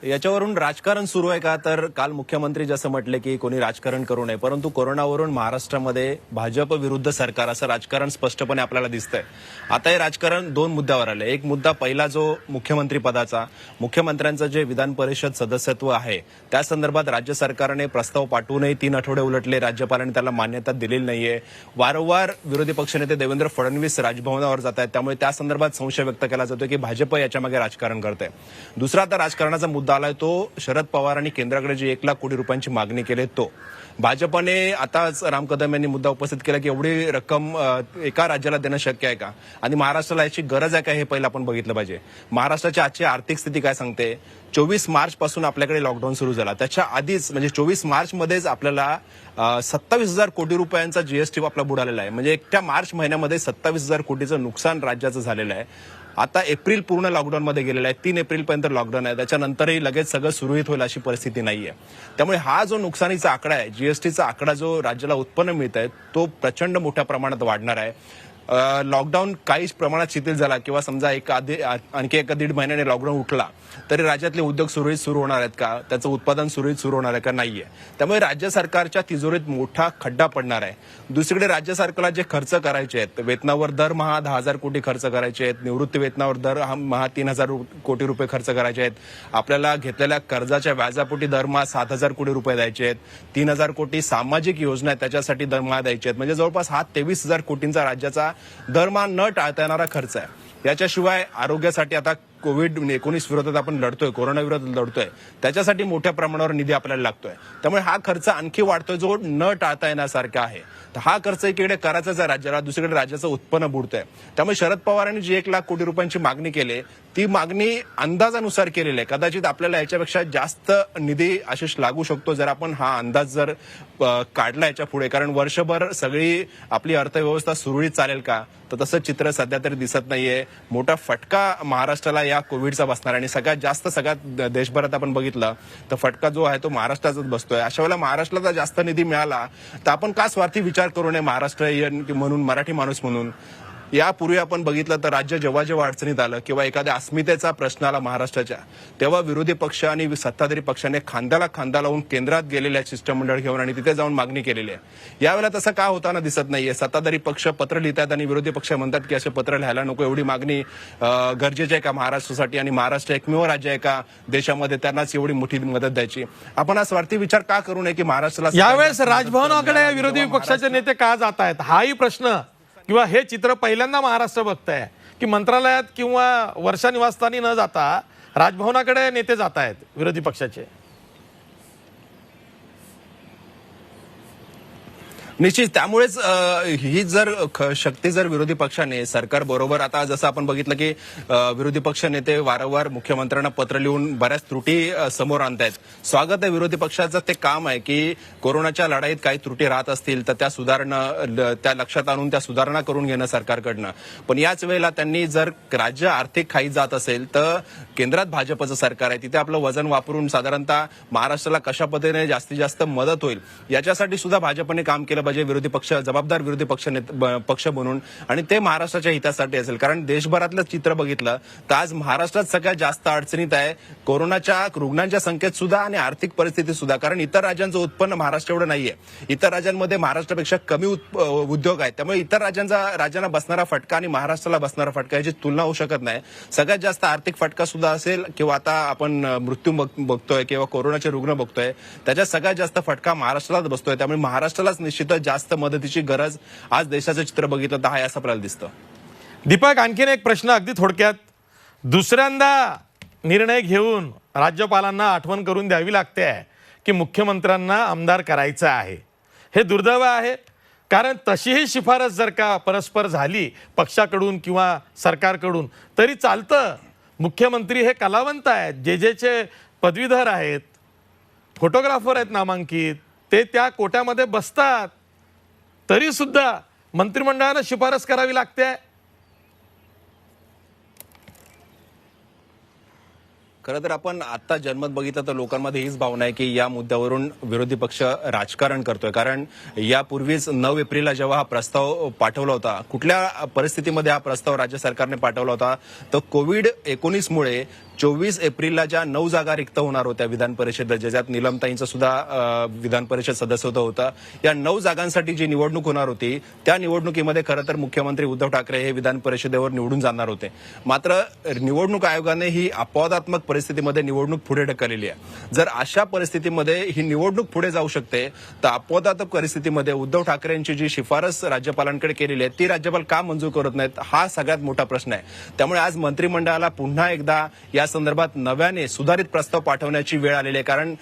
याच्यावरून राजकारण सुरू आहे का, तर काल मुख्यमंत्री जसं म्हटले की कोणी राजकारण करू नये, परंतु कोरोनावरून महाराष्ट्रामध्ये भाजप विरुद्ध सरकार असं राजकारण स्पष्टपणे आपल्याला दिसतंय. आता हे राजकारण 2 मुद्द्यावर आले. एक मुद्दा पहिला जो मुख्यमंत्री पदाचा, मुख्यमंत्र्यांचं जे विधान परिषद सदस्यत्व आहे त्या संदर्भात राज्य सरकारने प्रस्ताव पाठवूनही 3 आठवडे उलटले, राज्यपालांनी त्याला मान्यता दिलेली नाहीये. वारंवार विरोधी पक्षनेते देवेंद्र फडणवीस राजभवनावर जात आहेत, त्यामुळे त्या संदर्भात संशय व्यक्त केला जातो की भाजप याच्यामागे राजकारण करते. दुसरा आता राजकारणाचा मुद्दा आलाय तो शरद पवार आणि केंद्राकडे जी 1 लाख कोटी रुपयांची मागणी केली तो भाजपने आताच राम कदम यांनी मुद्दा उपस्थित केला की एवढी रक्कम एका राज्याला देणं शक्य आहे का आणि महाराष्ट्राला याची गरज आहे का हे पहिलं आपण बघितलं पाहिजे. महाराष्ट्राची आजची आर्थिक स्थिती काय सांगते. 24 मार्च पासून आपल्याकडे लॉकडाऊन सुरू झाला. त्याच्या आधीच म्हणजे 24 मार्च मध्येच आपल्याला 27,000 कोटी रुपयांचा जीएसटी आपला बुडालेला आहे. म्हणजे एकट्या मार्च महिन्यामध्ये 27,000 कोटीचं नुकसान राज्याचं झालेलं आहे. आता एप्रिल पूर्ण लॉकडाऊनमध्ये गेलेला आहे. 3 एप्रिलपर्यंत लॉकडाऊन आहे. त्याच्यानंतरही लगेच सगळं सुरळीत होईल अशी परिस्थिती नाहीये. त्यामुळे हा जो नुकसानीचा आकडा आहे, जीएसटीचा आकडा जो राज्याला उत्पन्न मिळत आहे तो प्रचंड मोठ्या प्रमाणात वाढणार आहे. लॉकडाऊन काही प्रमाणात शिथिल झाला किंवा समजा आणखी 1-1.5 महिन्याने लॉकडाऊन उठला तरी राज्यातले उद्योग सुरळीत सुरू होणार आहेत का, त्याचं उत्पादन सुरळीत सुरू होणार आहे का, नाहीये. त्यामुळे राज्य सरकारच्या तिजोरीत मोठा खड्डा पडणार आहे. दुसरीकडे राज्य सरकारला जे खर्च करायचे आहेत, वेतनावर दरमहा 10,000 कोटी खर्च करायचे आहेत, निवृत्ती वेतनावर दरमहा 3,000 कोटी रुपये खर्च करायचे आहेत, आपल्याला घेतलेल्या कर्जाच्या व्याजापोटी दरमहा 7,000 कोटी रुपये द्यायचे आहेत, 3,000 कोटी सामाजिक योजना आहेत त्याच्यासाठी दरमहा द्यायचे आहेत. म्हणजे जवळपास हा 23,000 कोटींचा राज्याचा दरमहा न टाळता येणारा खर्च आहे. याच्याशिवाय आरोग्यासाठी आता कोविड-19 विरोधात आपण लढतोय, कोरोना विरोधात लढतोय, त्याच्यासाठी मोठ्या प्रमाणावर निधी आपल्याला लागतोय. त्यामुळे हा खर्च आणखी वाढतोय जो न टाळता येण्यासारखा आहे. तर हा खर्च एकीकडे करायचाच आहे राज्याला, दुसरीकडे राज्याचं उत्पन्न बुडतंय. त्यामुळे शरद पवारांनी जी 1 लाख कोटी रुपयांची मागणी केली ती मागणी अंदाजानुसार केलेली आहे. कदाचित आपल्याला याच्यापेक्षा जास्त निधी आशिष लागू शकतो जर आपण हा अंदाज जर काढला याच्या पुढे. कारण वर्षभर सगळी आपली अर्थव्यवस्था सुरळीत चालेल का, तर तसं चित्र सध्या तरी दिसत नाहीये. मोठा फटका महाराष्ट्राला या कोविडचा बसणार आणि सगळ्यात देशभरात आपण बघितलं तर फटका जो आहे तो महाराष्ट्राचाच बसतोय. अशा वेळेला महाराष्ट्राला जास्त निधी मिळाला तर आपण का स्वार्थी विचार करू नये महाराष्ट्रीयन म्हणून, मराठी माणूस म्हणून. यापूर्वी आपण बघितलं तर राज्य जेव्हा जेव्हा अडचणीत आलं किंवा एखाद्या अस्मितेचा प्रश्न आला महाराष्ट्राच्या, तेव्हा विरोधी पक्ष आणि सत्ताधारी पक्षाने खांद्याला खांदा लावून केंद्रात गेलेल्या शिष्टमंडळ घेऊन आणि तिथे जाऊन मागणी केलेली आहे. यावेळेला तसं का होताना दिसत नाहीये. सत्ताधारी पक्ष पत्र लिहितात आणि विरोधी पक्ष म्हणतात की असे पत्र लिहायला नको, एवढी मागणी गरजेची आहे का महाराष्ट्रासाठी, आणि महाराष्ट्र एकमेव राज्य आहे का देशामध्ये त्यांनाच एवढी मोठी मदत द्यायची. आपण हा स्वार्थी विचार का करू नये की महाराष्ट्राला यावेळेस राजभवनाकडे विरोधी पक्षाचे नेते का जात आहेत हाही प्रश्न किंवा हे चित्र पहिल्यांदा महाराष्ट्र बघताय की मंत्रालयात किंवा वर्षा निवासस्थानी न जाता राजभवनाकडे नेते जात आहेत विरोधी पक्षाचे. निश्चित. त्यामुळेच ही जर शक्ती जर विरोधी पक्षाने सरकार बरोबर, आता जसं आपण बघितलं की विरोधी पक्ष नेते वारंवार मुख्यमंत्र्यांना पत्र लिहून बऱ्याच त्रुटी समोर आणतायत. स्वागत आहे विरोधी पक्षाचं ते काम आहे की कोरोनाच्या लढाईत काही त्रुटी राहत असतील तर त्या लक्षात आणून त्या सुधारणा करून घेणं सरकारकडनं. पण याच वेळेला त्यांनी जर राज्य आर्थिक खाई जात असेल तर केंद्रात भाजपचं सरकार आहे, तिथे आपलं वजन वापरून साधारणतः महाराष्ट्राला कशा पद्धतीने जास्तीत जास्त मदत होईल याच्यासाठी सुद्धा भाजपने काम केलं पाहिजे. विरोधी पक्ष, जबाबदार विरोधी पक्ष बनून, आणि ते महाराष्ट्राच्या हितासाठी असेल. कारण देशभरातलं चित्र बघितलं तर आज महाराष्ट्रात सगळ्यात जास्त अडचणीत आहे कोरोनाच्या रुग्णांच्या संख्येत सुद्धा आणि आर्थिक परिस्थितीत सुद्धा. कारण इतर राज्यांचं उत्पन्न महाराष्ट्र एवढं नाहीये. इतर राज्यांमध्ये महाराष्ट्रापेक्षा कमी उद्योग आहेत. त्यामुळे इतर राज्यांना बसणारा फटका आणि महाराष्ट्राला बसणारा फटका याची तुलना होऊ शकत नाही. सगळ्यात जास्त आर्थिक फटका सुद्धा असेल किंवा आता आपण मृत्यू बघतोय किंवा कोरोनाचे रुग्ण बघतोय त्याच्यात सगळ्यात जास्त फटका महाराष्ट्रालाच बसतोय. त्यामुळे महाराष्ट्रालाच निश्चितच जास्त मदतीची गरज आज देशाचं चित्र बघितलं तर आहे असं आपल्याला दिसतं. दीपक, आणखीन एक प्रश्न अगदी थोडक्यात. दुसऱ्यांदा निर्णय घेऊन राज्यपालांना आठवण करून द्यावी लागते की मुख्यमंत्र्यांना आमदार करायचं आहे. हे दुर्दैव आहे. कारण तशीही शिफारस जर का परस्पर झाली पक्षाकडून किंवा सरकारकडून तरी चालतं. मुख्यमंत्री हे कलावंत आहेत, जे पदवीधर आहेत, फोटोग्राफर आहेत नामांकित, ते त्या कोट्यामध्ये बसतात. तरी सुद्धा मंत्रिमंडळानं शिफारस करावी लागते. खरं तर आपण आता जनमत बघितलं तर लोकांमध्ये हीच भावना आहे की या मुद्द्यावरून विरोधी पक्ष राजकारण करतोय. कारण यापूर्वीच 9 एप्रिलला जेव्हा हा प्रस्ताव पाठवला होता, कुठल्या परिस्थितीमध्ये हा प्रस्ताव राज्य सरकारने पाठवला होता, तर कोविड-19 मुळे 24 एप्रिलला ज्या 9 जागा रिक्त होणार होत्या विधान परिषद, ज्याच्यात नीलमताईंचं सुद्धा विधान परिषद सदस्यत्व होतं, या 9 जागांसाठी जी निवडणूक होणार होती त्या निवडणुकीमध्ये खरं तर मुख्यमंत्री उद्धव ठाकरे हे विधान परिषदेवर निवडून जाणार होते. मात्र निवडणूक आयोगाने ही अपवादात्मक परिस्थितीमध्ये निवडणूक पुढे ढकललेली आहे. जर अशा परिस्थितीमध्ये ही निवडणूक पुढे जाऊ शकते तर अपवादात्मक परिस्थितीमध्ये उद्धव ठाकरेंची जी शिफारस राज्यपालांकडे केलेली आहे ती राज्यपाल का मंजूर करत नाहीत हा सगळ्यात मोठा प्रश्न आहे. त्यामुळे आज मंत्रिमंडळाला पुन्हा एकदा या या संदर्भात नव्याने सुधारित प्रस्ताव पाठवण्याची वेळ आलेली आहे. कारण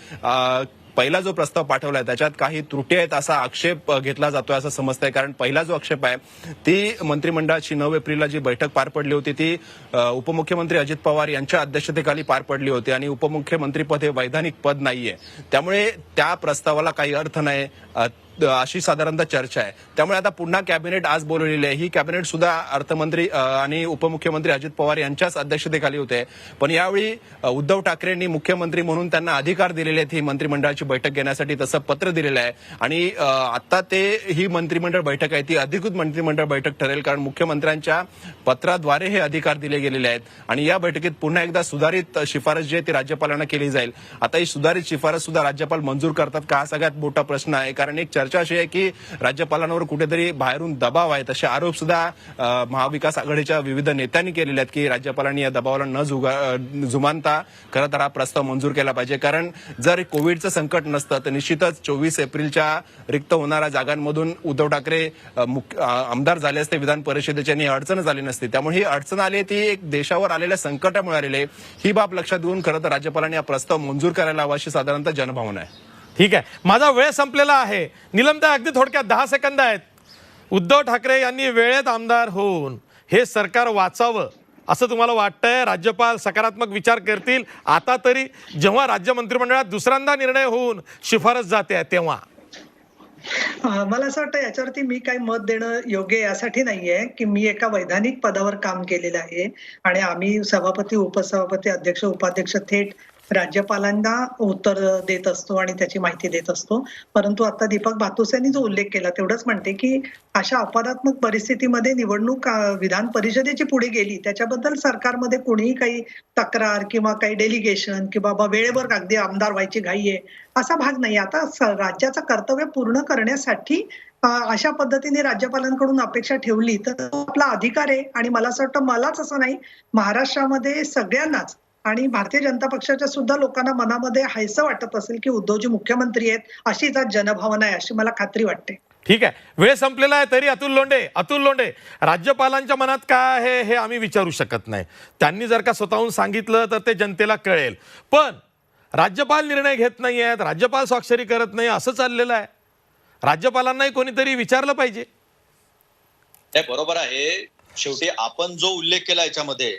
पहिला जो प्रस्ताव पाठवलाय त्याच्यात काही त्रुटी आहेत असा आक्षेप घेतला जातोय असं समजतंय. कारण पहिला जो आक्षेप आहे ती मंत्रिमंडळाची 9 एप्रिलला जी बैठक पार पडली होती ती उपमुख्यमंत्री अजित पवार यांच्या अध्यक्षतेखाली पार पडली होती आणि उपमुख्यमंत्रीपद हे वैधानिक पद नाहीये, त्यामुळे त्या प्रस्तावाला काही अर्थ नाही अशी साधारणतः चर्चा आहे. त्यामुळे आता पुन्हा कॅबिनेट आज बोलवलेली आहे. ही कॅबिनेट सुद्धा अर्थमंत्री आणि उपमुख्यमंत्री अजित पवार यांच्याच अध्यक्षतेखाली होते. पण यावेळी उद्धव ठाकरेंनी मुख्यमंत्री म्हणून त्यांना अधिकार दिलेले आहेत ही मंत्रिमंडळाची बैठक घेण्यासाठी, तसं पत्र दिलेलं आहे. आणि आता ही मंत्रिमंडळ बैठक आहे ती अधिकृत मंत्रिमंडळ बैठक ठरेल, कारण मुख्यमंत्र्यांच्या पत्राद्वारे हे अधिकार दिले गेलेले आहेत. आणि या बैठकीत पुन्हा एकदा सुधारित शिफारस जी आहे ती राज्यपालांना केली जाईल. आता ही सुधारित शिफारस सुद्धा राज्यपाल मंजूर करतात का हा सगळ्यात मोठा प्रश्न आहे. कारण एक चर्चा अशी आहे की राज्यपालांवर कुठेतरी बाहेरून दबाव आहे, तसे आरोप सुद्धा महाविकास आघाडीच्या विविध नेत्यांनी केलेले आहेत की राज्यपालांनी या दबावाला न जुमानता खरं तर हा प्रस्ताव मंजूर केला पाहिजे. कारण जर कोविडचं संकट नसतं तर निश्चितच 24 एप्रिलच्या रिक्त होणाऱ्या जागांमधून उद्धव ठाकरे आमदार झाले असते विधान परिषदेच्या आणि अडचण झाली नसती. त्यामुळे ही अडचण आली ती एक देशावर आलेल्या संकटामुळे आलेली आहे. ही बाब लक्षात घेऊन खरं तर राज्यपालांनी हा प्रस्ताव मंजूर करायला हवा अशी साधारणतः जनभावना आहे. ठीक आहे, माझा वेळ संपलेला आहे. निलमताई, अगदी थोडक्यात 10 सेकंद आहेत. उद्धव ठाकरे यांनी वेळेत आमदार होऊन हे सरकार वाचावं असं तुम्हाला वाटतंय? राज्यपाल सकारात्मक विचार करतील आता तरी, जेव्हा राज्य मंत्रिमंडळात दुसऱ्यांदा निर्णय होऊन शिफारस जाते तेव्हा? मला असं वाटतं याच्यावरती मी काही मत देणं योग्य यासाठी नाहीये की मी एका वैधानिक पदावर काम केलेलं आहे आणि आम्ही सभापती, उपसभापती, अध्यक्ष, उपाध्यक्ष थेट राज्यपालांना उत्तर देत असतो आणि त्याची माहिती देत असतो. परंतु आता दीपक बातुस यांनी जो उल्लेख केला तेवढंच म्हणते की अशा अपवादात्मक परिस्थितीमध्ये निवडणूक विधान परिषदेची पुढे गेली त्याच्याबद्दल सरकारमध्ये कोणीही काही तक्रार किंवा काही डेलिगेशन की बाबा वेळेवर अगदी आमदार व्हायची घाई आहे असा भाग नाही. आता राज्याचं कर्तव्य पूर्ण करण्यासाठी अशा पद्धतीने राज्यपालांकडून अपेक्षा ठेवली तर आपला अधिकार आहे. आणि मला असं वाटतं, मलाच असं नाही, महाराष्ट्रामध्ये सगळ्यांनाच आणि भारतीय जनता पक्षाच्या सुद्धा लोकांना मनामध्ये हायसं वाटत असेल की उद्धवजी मुख्यमंत्री आहेत अशीच आज जनभावना आहे, अशी मला खात्री वाटते. ठीक आहे, वेळ संपलेला आहे. तरी अतुल लोंढे, राज्यपालांच्या मनात काय आहे हे आम्ही विचारू शकत नाही. त्यांनी जर का स्वतःहून सांगितलं तर ते जनतेला कळेल. पण राज्यपाल निर्णय घेत नाही आहेत, राज्यपाल स्वाक्षरी करत नाही असं चाललेलं आहे. राज्यपालांनाही कोणीतरी विचारलं पाहिजे. हे बरोबर आहे. शेवटी आपण जो उल्लेख केला याच्यामध्ये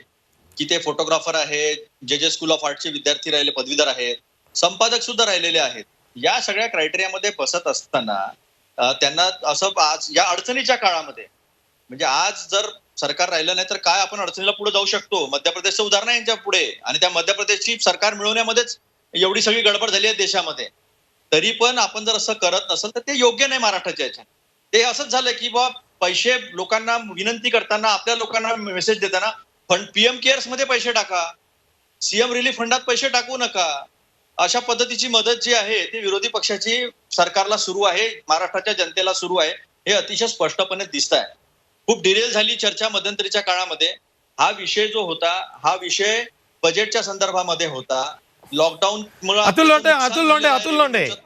की ते फोटोग्राफर आहेत, जे स्कूल ऑफ आर्टचे विद्यार्थी राहिले, पदवीधर आहेत, संपादक सुद्धा राहिलेले आहेत, या सगळ्या क्रायटेरियामध्ये बसत असताना त्यांना असं आज या अडचणीच्या काळामध्ये, म्हणजे आज जर सरकार राहिलं नाही तर काय आपण अडचणीला पुढे जाऊ शकतो. मध्य प्रदेशचं उदाहरण आहे यांच्या पुढे, आणि त्या मध्य प्रदेशची सरकार मिळवण्यामध्येच एवढी सगळी गडबड झाली आहे देशामध्ये. तरी पण आपण जर असं करत नसेल तर ते योग्य नाही. महाराष्ट्राच्या याच्यात ते असंच झालं की बा पैसे लोकांना विनंती करताना, आपल्या लोकांना मेसेज देताना फंड पीएम केअर्स मध्ये पैसे टाका, सीएम रिलीफ फंडात पैसे टाकू नका, अशा पद्धतीची मदत जी आहे ती विरोधी पक्षाची सरकारला सुरू आहे, महाराष्ट्राच्या जनतेला सुरू आहे, हे अतिशय स्पष्टपणे दिसत आहे. खूप डिटेल झाली चर्चा मध्यंतरीच्या काळामध्ये. हा विषय जो होता हा विषय बजेटच्या संदर्भामध्ये होता. लॉकडाऊन मुळे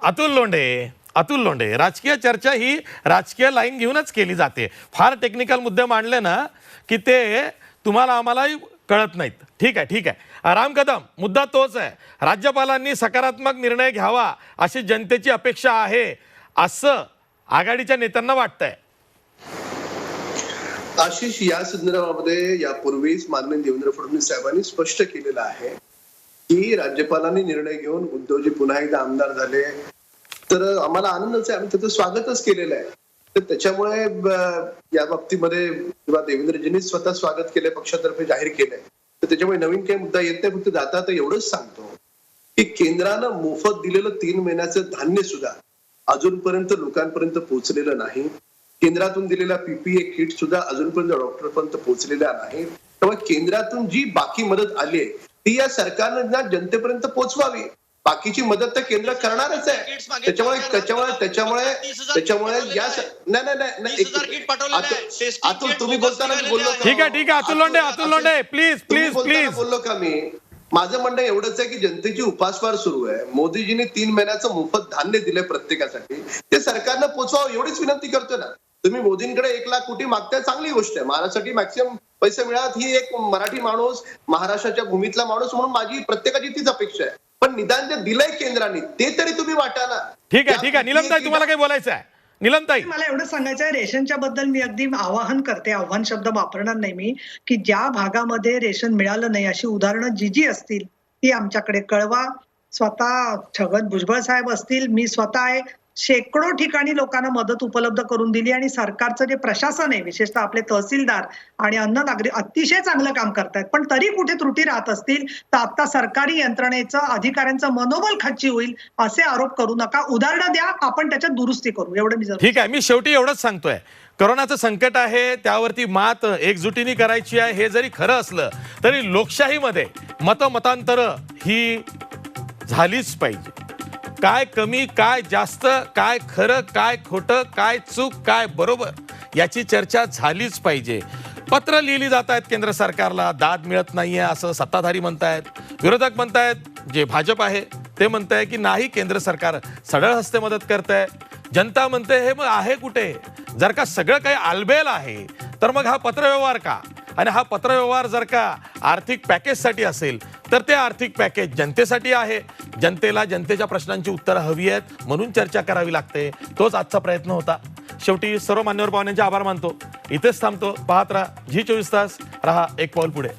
अतुल लोंढे, राजकीय चर्चा ही राजकीय लाईन घेऊनच केली जाते. फार टेक्निकल मुद्दे मांडले ना की ते तुम्हाला आम्हालाही कळत नाहीत. ठीक आहे. राम कदम, मुद्दा तोच आहे. राज्यपालांनी सकारात्मक निर्णय घ्यावा अशी जनतेची अपेक्षा आहे असं आघाडीच्या नेत्यांना वाटतंय. आशिष, या संदर्भामध्ये यापूर्वीच माननीय देवेंद्र फडणवीस साहेबांनी स्पष्ट केलेलं आहे की राज्यपालांनी निर्णय घेऊन उद्धवजी पुन्हा एकदा आमदार झाले तर आम्हाला आनंदच आहे, आम्ही त्याचं स्वागतच केलेलं आहे. तर त्याच्यामुळे या बाबतीमध्ये किंवा देवेंद्रजींनी स्वतः स्वागत केलंय, पक्षातर्फे जाहीर केलंय, तर त्याच्यामुळे नवीन काही मुद्दा येत नाही. फक्त जाता तर एवढंच सांगतो की केंद्रानं मोफत दिलेलं 3 महिन्याचं धान्य सुद्धा अजूनपर्यंत लोकांपर्यंत पोहोचलेलं नाही. केंद्रातून दिलेला पीपीए किट सुद्धा अजूनपर्यंत डॉक्टरपर्यंत पोहोचलेला नाही. त्यामुळे केंद्रातून जी बाकी मदत आली आहे ती या सरकारनं जनतेपर्यंत पोहोचवावी. बाकीची मदत तर केंद्र करणारच आहे. त्याच्यामुळे या अतुल, तुम्ही बोलताना बोललो का? ठीक आहे. अतुल लोंढे प्लीज बोललो का मी? माझं म्हणणं एवढंच आहे की जनतेची उपासमार सुरू आहे. मोदीजींनी 3 महिन्याचं मोफत धान्य दिलंय प्रत्येकासाठी, ते सरकारनं पोचवावं एवढीच विनंती करतोय ना. तुम्ही मोदींकडे 1 लाख कोटी मागताय, चांगली गोष्ट आहे. महाराष्ट्रासाठी मॅक्सिमम पैसे मिळावेत ही एक मराठी माणूस, महाराष्ट्राच्या भूमीतला माणूस म्हणून माझी प्रत्येकाची तीच अपेक्षा आहे. पण निदान जे दिलंय केंद्राने ते तरी तुम्ही वाटा ना. ठीक आहे. निलमताई, तुम्हाला काही बोलायचं आहे? निलमताई, मला एवढं सांगायचं आहे, रेशनच्या बद्दल मी अगदी आवाहन करते, आव्हान शब्द वापरणार नाही मी, की ज्या भागामध्ये रेशन मिळालं नाही अशी उदाहरणं जी असतील ती आमच्याकडे कळवा. स्वतः छगन भुजबळ साहेब असतील, मी स्वतः आहे, शेकडो ठिकाणी लोकांना मदत उपलब्ध करून दिली आणि सरकारचं जे प्रशासन आहे, विशेषतः आपले तहसीलदार आणि अन्न नागरिक अतिशय चांगलं काम करतायत. पण तरी कुठे त्रुटी राहत असतील तर आता सरकारी यंत्रणेचं, अधिकाऱ्यांचं मनोबल खाची होईल असे आरोप करू नका. उदाहरणं द्या, आपण त्याच्यात दुरुस्ती करू. एवढं मी ठीक आहे. मी शेवटी एवढंच सांगतोय, कोरोनाचं संकट आहे, त्यावरती मात एकजुटीने करायची आहे. हे जरी खरं असलं तरी लोकशाहीमध्ये मतांतर ही झालीच पाहिजे. काय कमी, काय जास्त, काय खरं, काय खोटं, काय चूक, काय बरोबर याची चर्चा झालीच पाहिजे. पत्र लिहिली जात आहेत केंद्र सरकारला, दाद मिळत नाहीये असं सत्ताधारी म्हणतायत, विरोधक म्हणतायत, जे भाजप आहे ते म्हणताय की नाही, केंद्र सरकार सरळ हस्ते मदत करतंय. जनता म्हणते हे मग आहे कुठे? जर का सगळं काही आलबेल आहे तर मग हा पत्रव्यवहार का? आणि हा पत्रव्यवहार जर का आर्थिक पॅकेजसाठी असेल तर ते आर्थिक पॅकेज जनतेसाठी आहे. जनतेला जनतेच्या प्रश्नांची उत्तरं हवी आहेत म्हणून चर्चा करावी लागते. तोच आजचा प्रयत्न होता. शेवटी सर्व मान्यवर पाहुण्यांचे आभार मानतो. इथेच थांबतो. पाहत राहा झी 24 तास. रहा एक पाऊल पुढे.